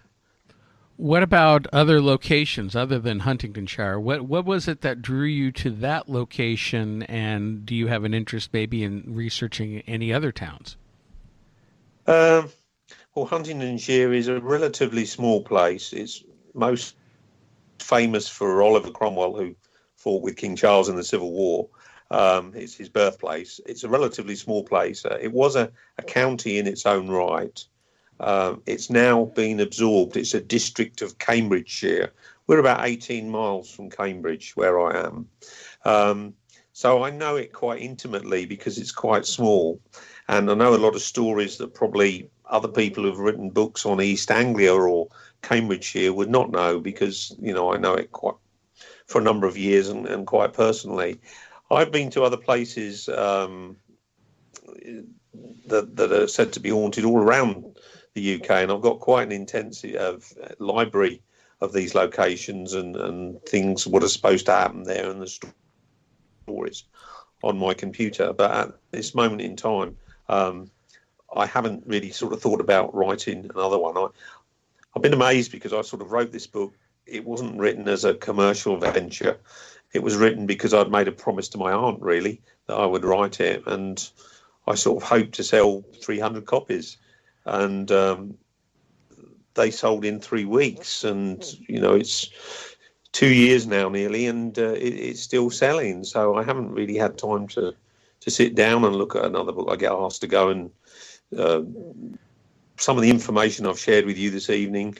What about other locations other than Huntingdonshire? What was it that drew you to that location, and do you have an interest maybe in researching any other towns? Well, Huntingdonshire is a relatively small place. It's most famous for Oliver Cromwell, who fought with King Charles in the Civil War. It's his birthplace. It's a relatively small place. It was a county in its own right. It's now been absorbed. It's a district of Cambridgeshire. We're about 18 miles from Cambridge, where I am. So I know it quite intimately because it's quite small. And I know a lot of stories that probably other people who've written books on East Anglia or Cambridgeshire would not know, because, I know it quite for a number of years and quite personally. I've been to other places that are said to be haunted all around the UK, and I've got quite an intensive library of these locations and things, what are supposed to happen there, and the stories on my computer. But at this moment in time, I haven't really sort of thought about writing another one. I've been amazed because I sort of wrote this book. It wasn't written as a commercial venture. it was written because I'd made a promise to my aunt, really, that I would write it, and I sort of hoped to sell 300 copies, and they sold in 3 weeks, and it's 2 years now nearly, and it's still selling. So I haven't really had time to sit down and look at another book. I get asked to go and some of the information I've shared with you this evening,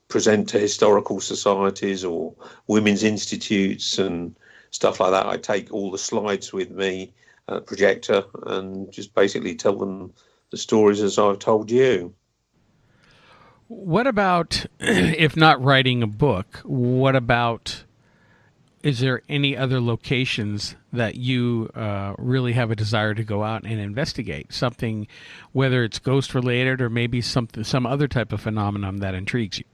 present to historical societies or women's institutes and stuff like that. I take all the slides with me, projector, and just basically tell them the stories as I've told you. What about, if not writing a book, what about, is there any other locations that you really have a desire to go out and investigate? Something, whether it's ghost related or maybe some other type of phenomenon that intrigues you?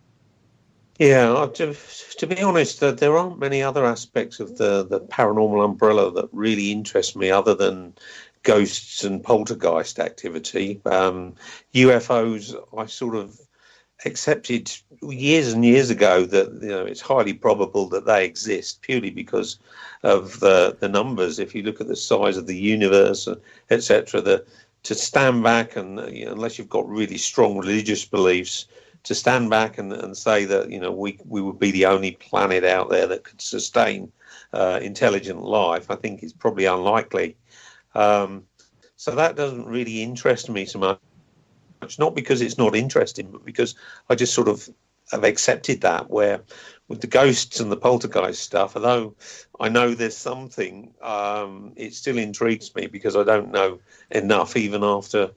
Yeah, to be honest, there aren't many other aspects of the paranormal umbrella that really interest me other than ghosts and poltergeist activity. UFOs, I sort of accepted years and years ago that it's highly probable that they exist purely because of the numbers. If you look at the size of the universe, etc., to stand back and unless you've got really strong religious beliefs, to stand back and say that we would be the only planet out there that could sustain intelligent life, I think is probably unlikely. So that doesn't really interest me so much. Not because it's not interesting, but because I just sort of have accepted that, where with the ghosts and the poltergeist stuff, although I know there's something, it still intrigues me because I don't know enough even after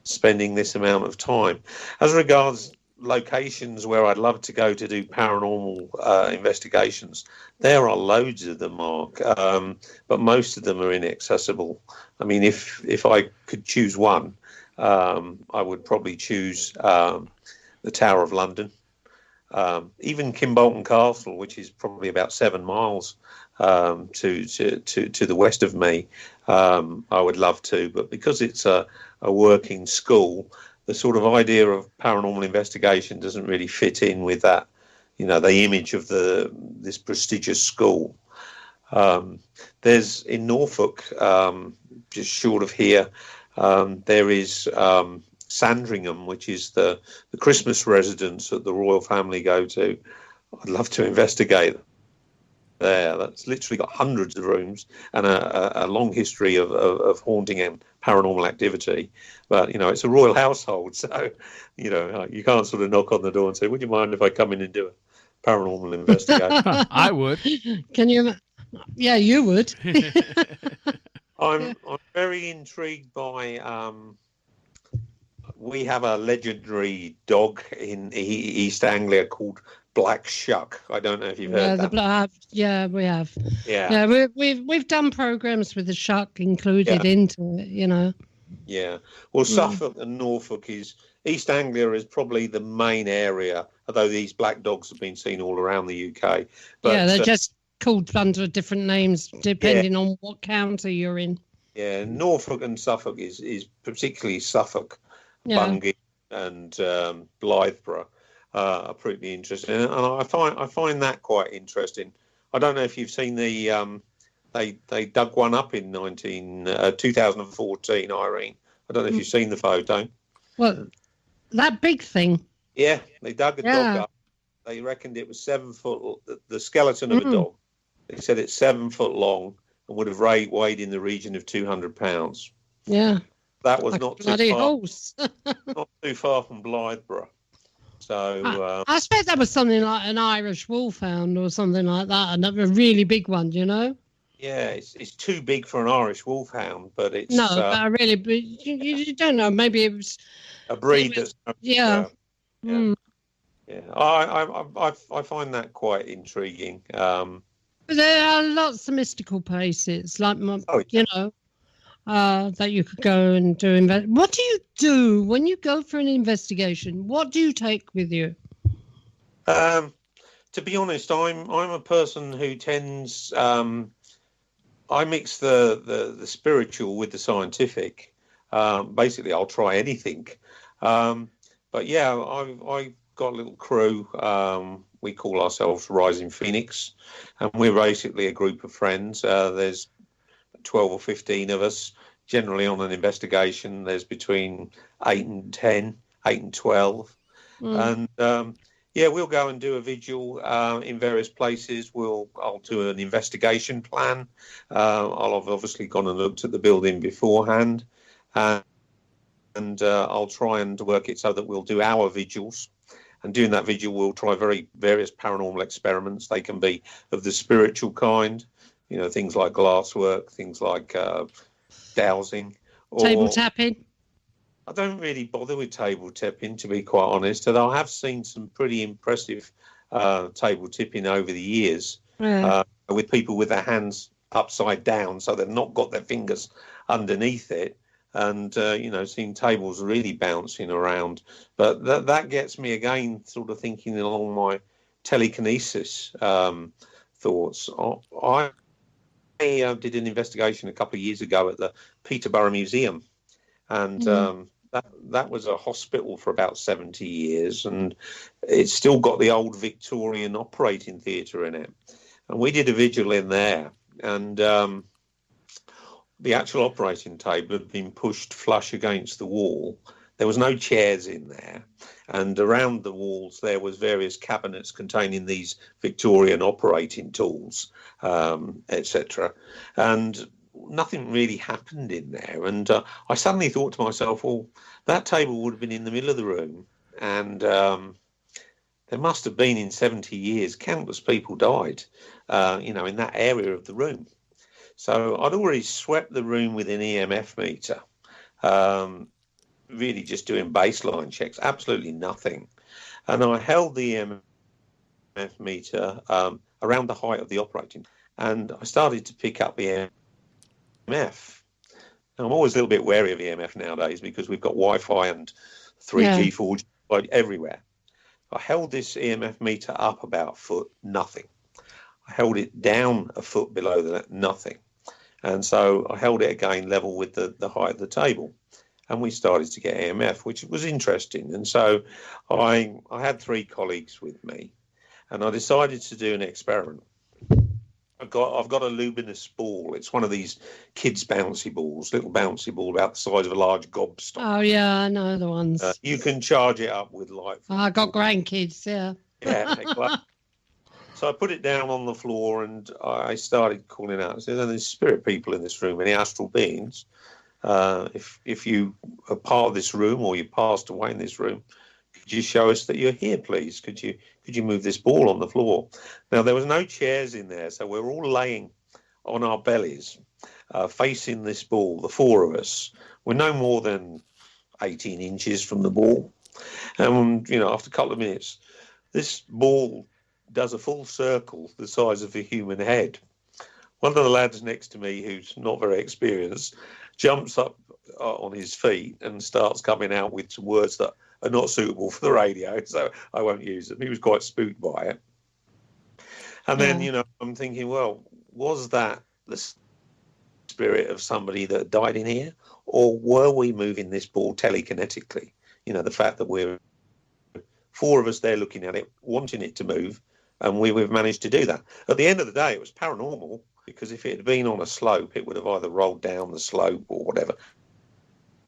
spending this amount of time. As regards locations where I'd love to go to do paranormal investigations, there are loads of them, Mark, but most of them are inaccessible. I mean, if I could choose one, I would probably choose the Tower of London, even Kimbolton Castle, which is probably about 7 miles to the west of me. I would love to, but because it's a working school, the sort of idea of paranormal investigation doesn't really fit in with that, the image of this prestigious school. There's in Norfolk, just short of here, there is Sandringham, which is the Christmas residence that the royal family go to. I'd love to investigate there. That's literally got hundreds of rooms and a long history of haunting and paranormal activity. But, it's a royal household, so, you can't sort of knock on the door and say, would you mind if I come in and do a paranormal investigation? I would. Can you? Yeah, you would. I'm very intrigued by. We have a legendary dog in East Anglia called Black Shuck. I don't know if you've heard that. Yeah, we have. Yeah, we've done programs with the shuck included into it. Yeah. Well, Suffolk and Norfolk East Anglia is probably the main area, although these black dogs have been seen all around the UK. But yeah, they're just called under different names depending on what county you're in. Yeah, Norfolk and Suffolk is particularly Suffolk, Bungay and Blythburgh are pretty interesting, and I find that quite interesting. I don't know if you've seen the they dug one up in 2014, Irene. I don't know if you've seen the photo. Well, that big thing. Yeah, they dug a dog up. They reckoned it was 7 foot. The skeleton of a dog. They said it's 7 foot long and would have weighed in the region of 200 pounds. Yeah. That was not too far. Horse. Not too far from Blythburgh. So I expect that was something like an Irish wolfhound or something like that, and a really big one, Yeah, it's too big for an Irish wolfhound, but it's but I really, you don't know. Maybe it was a breed that's yeah. Yeah, I find that quite intriguing. But there are lots of mystical places, like that you could go and do. What do you do when you go for an investigation? What do you take with you? To be honest, I'm a person who tends. I mix the spiritual with the scientific. Basically, I'll try anything. But yeah, got a little crew. We call ourselves Rising Phoenix, and we're basically a group of friends. There's 12 or 15 of us, generally on an investigation. There's between 8 and 10, 8 and 12. And we'll go and do a vigil in various places. I'll do an investigation plan. I'll have obviously gone and looked at the building beforehand, and I'll try and work it so that we'll do our vigils. And during that vigil, we'll try various paranormal experiments. They can be of the spiritual kind, things like glasswork, things like dowsing. Table tapping. I don't really bother with table tipping, to be quite honest. Although I have seen some pretty impressive table tipping over the years with people with their hands upside down, so they've not got their fingers underneath it, and seeing tables really bouncing around. But that gets me again sort of thinking along my telekinesis thoughts. I did an investigation a couple of years ago at the Peterborough Museum, and that was a hospital for about 70 years, and it's still got the old Victorian operating theatre in it. And we did a vigil in there, and the actual operating table had been pushed flush against the wall. There was no chairs in there, and around the walls there was various cabinets containing these Victorian operating tools, etc. And nothing really happened in there. And I suddenly thought to myself, well, that table would have been in the middle of the room, and there must have been in 70 years countless people died, in that area of the room. So I'd already swept the room with an EMF meter, really just doing baseline checks, absolutely nothing. And I held the EMF meter around the height of the operating, and I started to pick up the EMF. Now, I'm always a little bit wary of EMF nowadays because we've got Wi-Fi and 3G, 4G everywhere. I held this EMF meter up about a foot, nothing. I held it down a foot below that, nothing. And so I held it again level with the height of the table, and we started to get EMF, which was interesting. And so I had 3 colleagues with me, and I decided to do an experiment. I've got a luminous ball. It's one of these kids' bouncy balls, little bouncy ball about the size of a large gobstopper. Oh, yeah, I know the ones. You can charge it up with light. I got grandkids, yeah. Yeah, so I put it down on the floor, and I started calling out. I said, there's spirit people in this room, any astral beings. If you are part of this room or you passed away in this room, could you show us that you're here, please? Could you move this ball on the floor? Now, there was no chairs in there, so we're all laying on our bellies, facing this ball, the 4 of us. We're no more than 18 inches from the ball. And, after a couple of minutes, this ball does a full circle the size of a human head. One of the lads next to me, who's not very experienced, jumps up on his feet and starts coming out with some words that are not suitable for the radio, so I won't use them. He was quite spooked by it. And then, I'm thinking, well, was that the spirit of somebody that died in here, or were we moving this ball telekinetically? The fact that we're 4 of us there looking at it, wanting it to move, and we've managed to do that. At the end of the day, it was paranormal, because if it had been on a slope, it would have either rolled down the slope or whatever.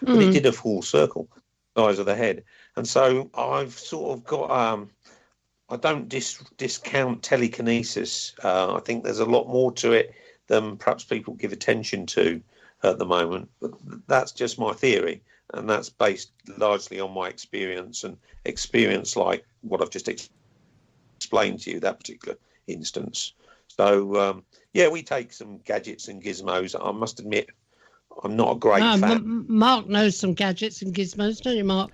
But it did a full circle, size of the head. And so I've sort of got, I don't discount telekinesis. I think there's a lot more to it than perhaps people give attention to at the moment. But that's just my theory. And that's based largely on my experience, and experience like what I've just explained to you, that particular instance. So, we take some gadgets and gizmos. I must admit, I'm not a great fan. Mark knows some gadgets and gizmos, don't you, Mark?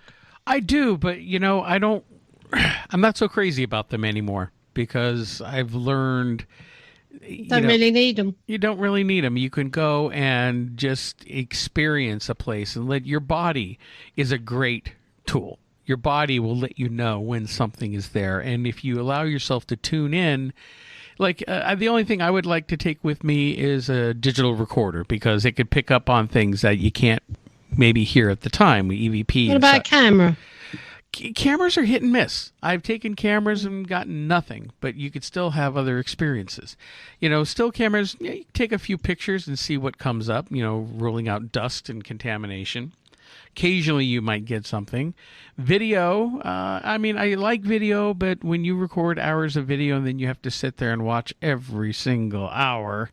I do, but, I'm not so crazy about them anymore, because I've learned... Don't really need them. You don't really need them. You can go and just experience a place, and your body is a great tool. Your body will let you know when something is there. And if you allow yourself to tune in, the only thing I would like to take with me is a digital recorder, because it could pick up on things that you can't maybe hear at the time, EVP. What about a camera? Cameras are hit and miss. I've taken cameras and gotten nothing, but you could still have other experiences. Still cameras, you take a few pictures and see what comes up, ruling out dust and contamination. Occasionally you might get something. Video, I like video, but when you record hours of video and then you have to sit there and watch every single hour,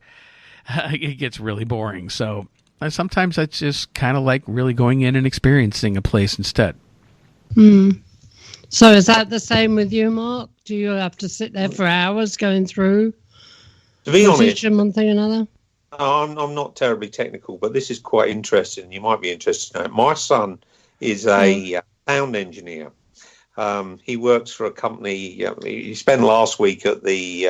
it gets really boring. So sometimes that's just kind of like really going in and experiencing a place instead. So is that the same with you, Mark? Do you have to sit there for hours going through To be honest, one thing another? I'm not terribly technical, but this is quite interesting. You might be interested in it. My son is a sound engineer. He works for a company. He spent last week at the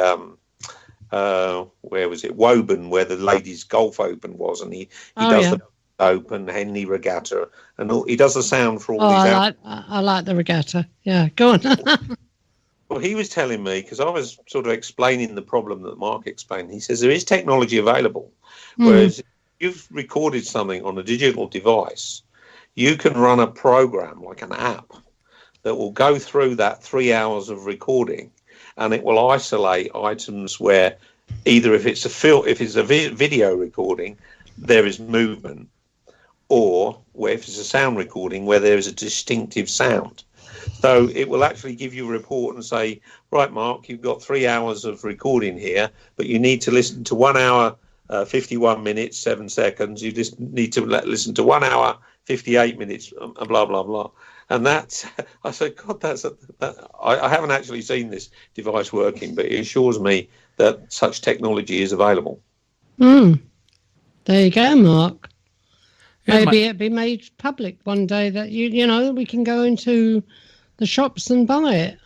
where was it? Woburn, where the ladies' golf open was, and he does the Open, Henley Regatta, and he does the sound for all these. I like the regatta. Yeah, go on. Well, he was telling me, because I was sort of explaining the problem that Mark explained. He says there is technology available, whereas if you've recorded something on a digital device, you can run a program like an app that will go through that 3 hours of recording, and it will isolate items where either if it's a video recording, there is movement, or where if it's a sound recording where there is a distinctive sound. So it will actually give you a report and say, right, Mark, you've got 3 hours of recording here, but you need to listen to 1 hour, 51 minutes, 7 seconds. You just need to listen to 1 hour, 58 minutes, blah, blah, blah. And that's, I said, God, I haven't actually seen this device working, but it assures me that such technology is available. There you go, Mark. Maybe it'd be made public one day that we can go into the shops and buy it.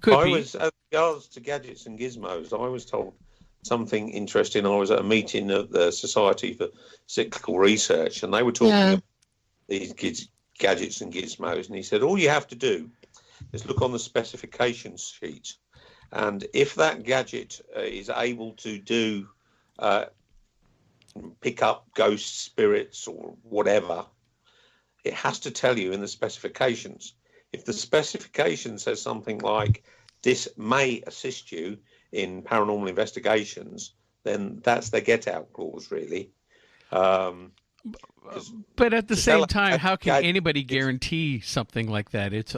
As regards to gadgets and gizmos, I was told something interesting. I was at a meeting of the Society for Cyclical Research, and they were talking about these gadgets and gizmos, and he said all you have to do is look on the specifications sheet, and if that gadget is able to do pick up ghost spirits or whatever, it has to tell you in the specifications. If the specification says something like this may assist you in paranormal investigations, then that's the get out clause, really. But at the same time, how can anybody guarantee something like that? It's,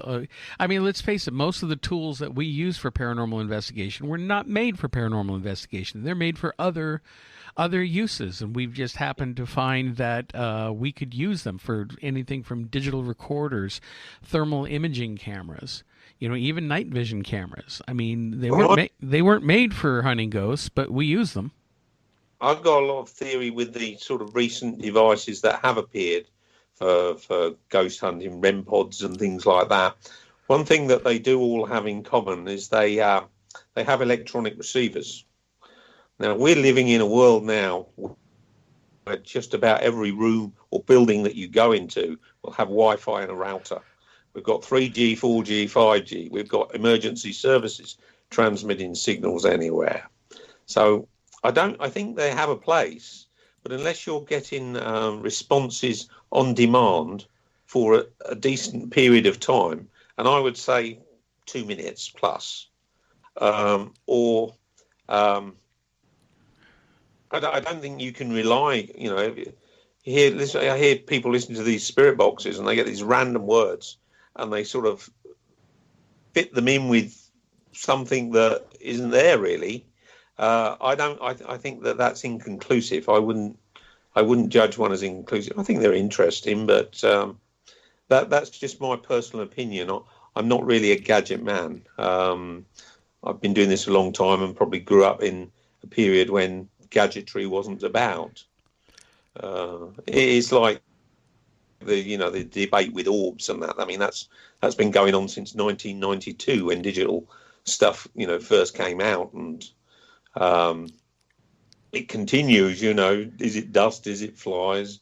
let's face it, most of the tools that we use for paranormal investigation were not made for paranormal investigation. They're made for other uses, and we've just happened to find that we could use them for anything from digital recorders, thermal imaging cameras, even night vision cameras. They weren't made for hunting ghosts, but we use them. I've got a lot of theory with the sort of recent devices that have appeared for ghost hunting, REM pods and things like that. One thing that they do all have in common is they have electronic receivers. Now, we're living in a world now where just about every room or building that you go into will have Wi-Fi and a router. We've got 3G, 4G, 5G. We've got emergency services transmitting signals anywhere. So I think they have a place, but unless you're getting responses on demand for a decent period of time, and I would say 2 minutes plus, I don't think you can rely. I hear people listen to these spirit boxes and they get these random words and they sort of fit them in with something that isn't there really. I think that that's inconclusive. I wouldn't judge one as inconclusive. I think they're interesting, but that's just my personal opinion. I'm not really a gadget man. I've been doing this a long time and probably grew up in a period when gadgetry wasn't about. It's like the debate with orbs and that. I mean, that's been going on since 1992 when digital stuff first came out, and it continues. Is it dust? Is it flies?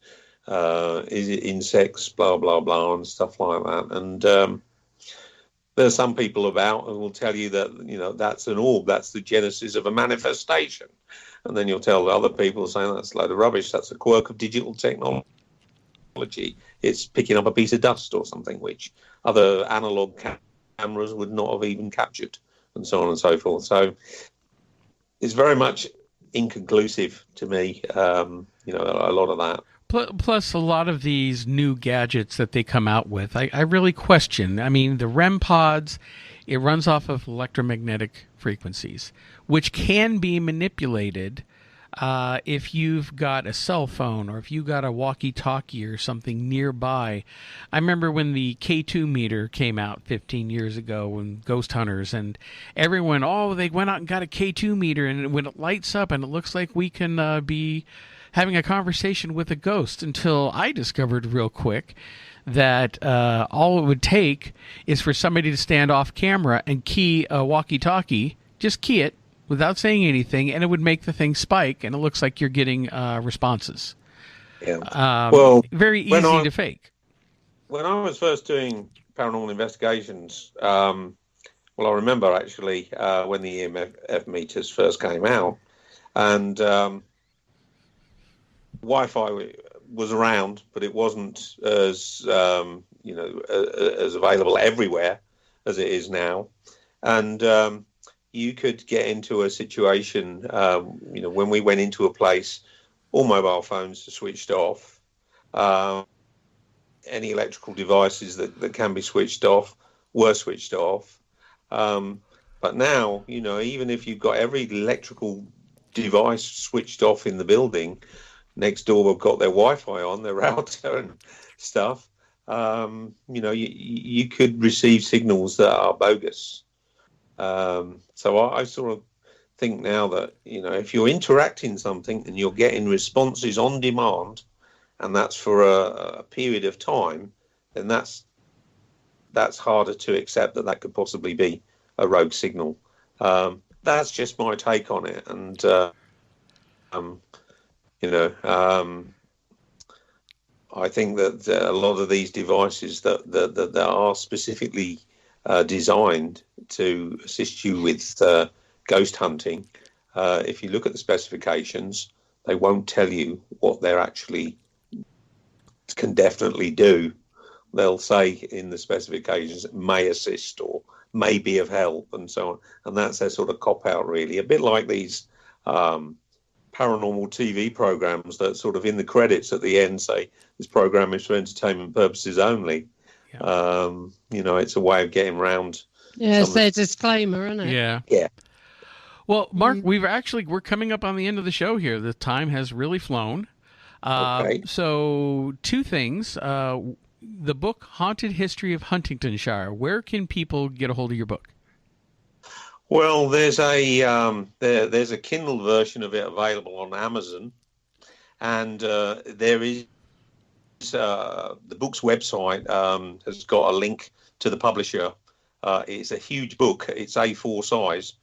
Is it insects? Blah blah blah and stuff like that. And there's some people about who will tell you that that's an orb. That's the genesis of a manifestation. And then you'll tell other people saying that's a load of rubbish. That's a quirk of digital technology. it's picking up a piece of dust or something, which other analog cameras would not have even captured, and so on and so forth. So it's very much inconclusive to me, a lot of that. Plus, a lot of these new gadgets that they come out with, I really question. I mean, the REM pods, it runs off of electromagnetic frequencies, which can be manipulated if you've got a cell phone or if you've got a walkie-talkie or something nearby. I remember when the K2 meter came out 15 years ago when Ghost Hunters, and everyone, they went out and got a K2 meter, and when it lights up and it looks like we can be having a conversation with a ghost, until I discovered real quick that all it would take is for somebody to stand off camera and key a walkie-talkie, just key it without saying anything, and it would make the thing spike, and it looks like you're getting responses. Yeah. Very easy to fake. When I was first doing paranormal investigations, I remember actually when the EMF meters first came out, and Wi-Fi was around, but it wasn't as as available everywhere as it is now, and you could get into a situation, when we went into a place, all mobile phones are switched off, any electrical devices that can be switched off were switched off, but now, even if you've got every electrical device switched off in the building, next door they've got their Wi-Fi on, their router and stuff, you could receive signals that are bogus. So I sort of think now that, if you're interacting something and you're getting responses on demand, and that's for a period of time, then that's harder to accept that could possibly be a rogue signal. That's just my take on it. And, I think that a lot of these devices that are specifically designed to assist you with ghost hunting, if you look at the specifications, they won't tell you what they're actually can definitely do. They'll say in the specifications may assist or may be of help and so on, and that's their sort of cop-out, really. A bit like these paranormal TV programs that sort of in the credits at the end say this program is for entertainment purposes only. Yeah. It's a way of getting around. Yeah, it's their disclaimer, isn't it? Yeah. Yeah. Well, Mark, we're coming up on the end of the show here. The time has really flown. Okay. So 2 things. The book Haunted History of Huntingdonshire. Where can people get a hold of your book? Well, there's a Kindle version of it available on Amazon, and there is the book's website has got a link to the publisher. It's a huge book. It's A4 size.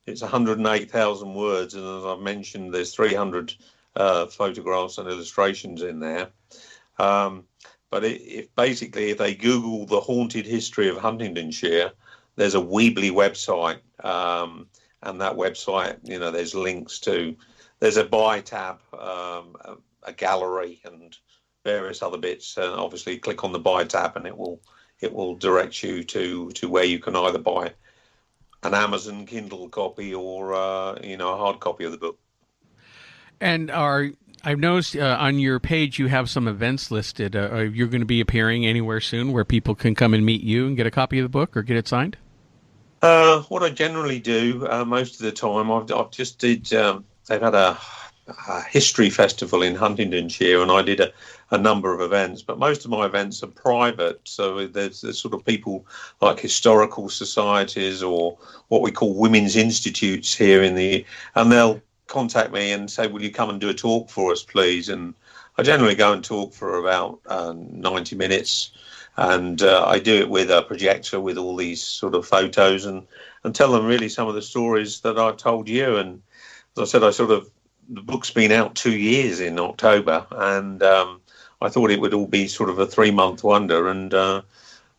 It's 108,000 words, and as I've mentioned, there's 300 photographs and illustrations in there. But if they Google the Haunted History of Huntingdonshire, there's a Weebly website, and that website, there's links to, there's a buy tab, a gallery, and various other bits. And obviously, click on the buy tab, and it will direct you to where you can either buy an Amazon Kindle copy or a hard copy of the book. And I've noticed on your page you have some events listed. You're going to be appearing anywhere soon where people can come and meet you and get a copy of the book or get it signed? What I generally do most of the time, I've just did. They've had a history festival in Huntingdonshire, and I did a number of events. But most of my events are private, so there's sort of people like historical societies or what we call women's institutes here and they'll contact me and say, will you come and do a talk for us, please? And I generally go and talk for about 90 minutes, and I do it with a projector with all these sort of photos and tell them really some of the stories that I've told you. And as I said, the book's been out 2 years in October, and I thought it would all be sort of a 3-month wonder, and I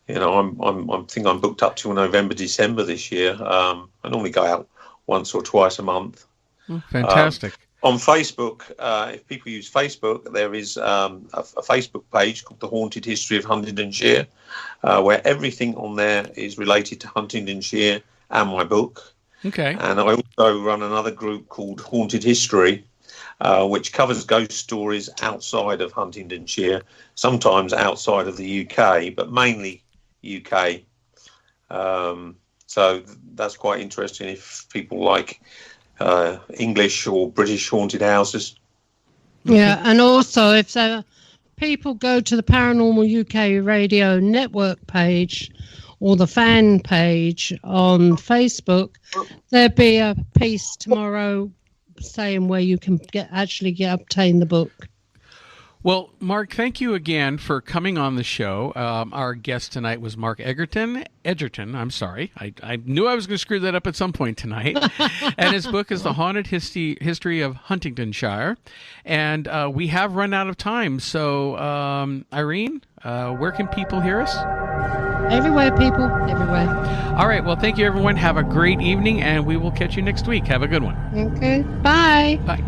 think I'm booked up till November, December this year. I normally go out once or twice a month. Fantastic. On Facebook, if people use Facebook, there is a Facebook page called The Haunted History of Huntingdonshire, where everything on there is related to Huntingdonshire and my book. Okay. And I also run another group called Haunted History, which covers ghost stories outside of Huntingdonshire, sometimes outside of the UK, but mainly UK. So that's quite interesting if people like English or British haunted houses. Yeah, and also if people go to the Paranormal UK Radio Network page or the fan page on Facebook, there'll be a piece tomorrow saying where you can obtain the book. Well, Mark, thank you again for coming on the show. Our guest tonight was Mark Egerton. I'm sorry. I knew I was going to screw that up at some point tonight. And his book is The Haunted History of Huntingdonshire. And we have run out of time. So, Irene, where can people hear us? Everywhere, people. Everywhere. All right. Well, thank you, everyone. Have a great evening, and we will catch you next week. Have a good one. Okay. Bye. Bye.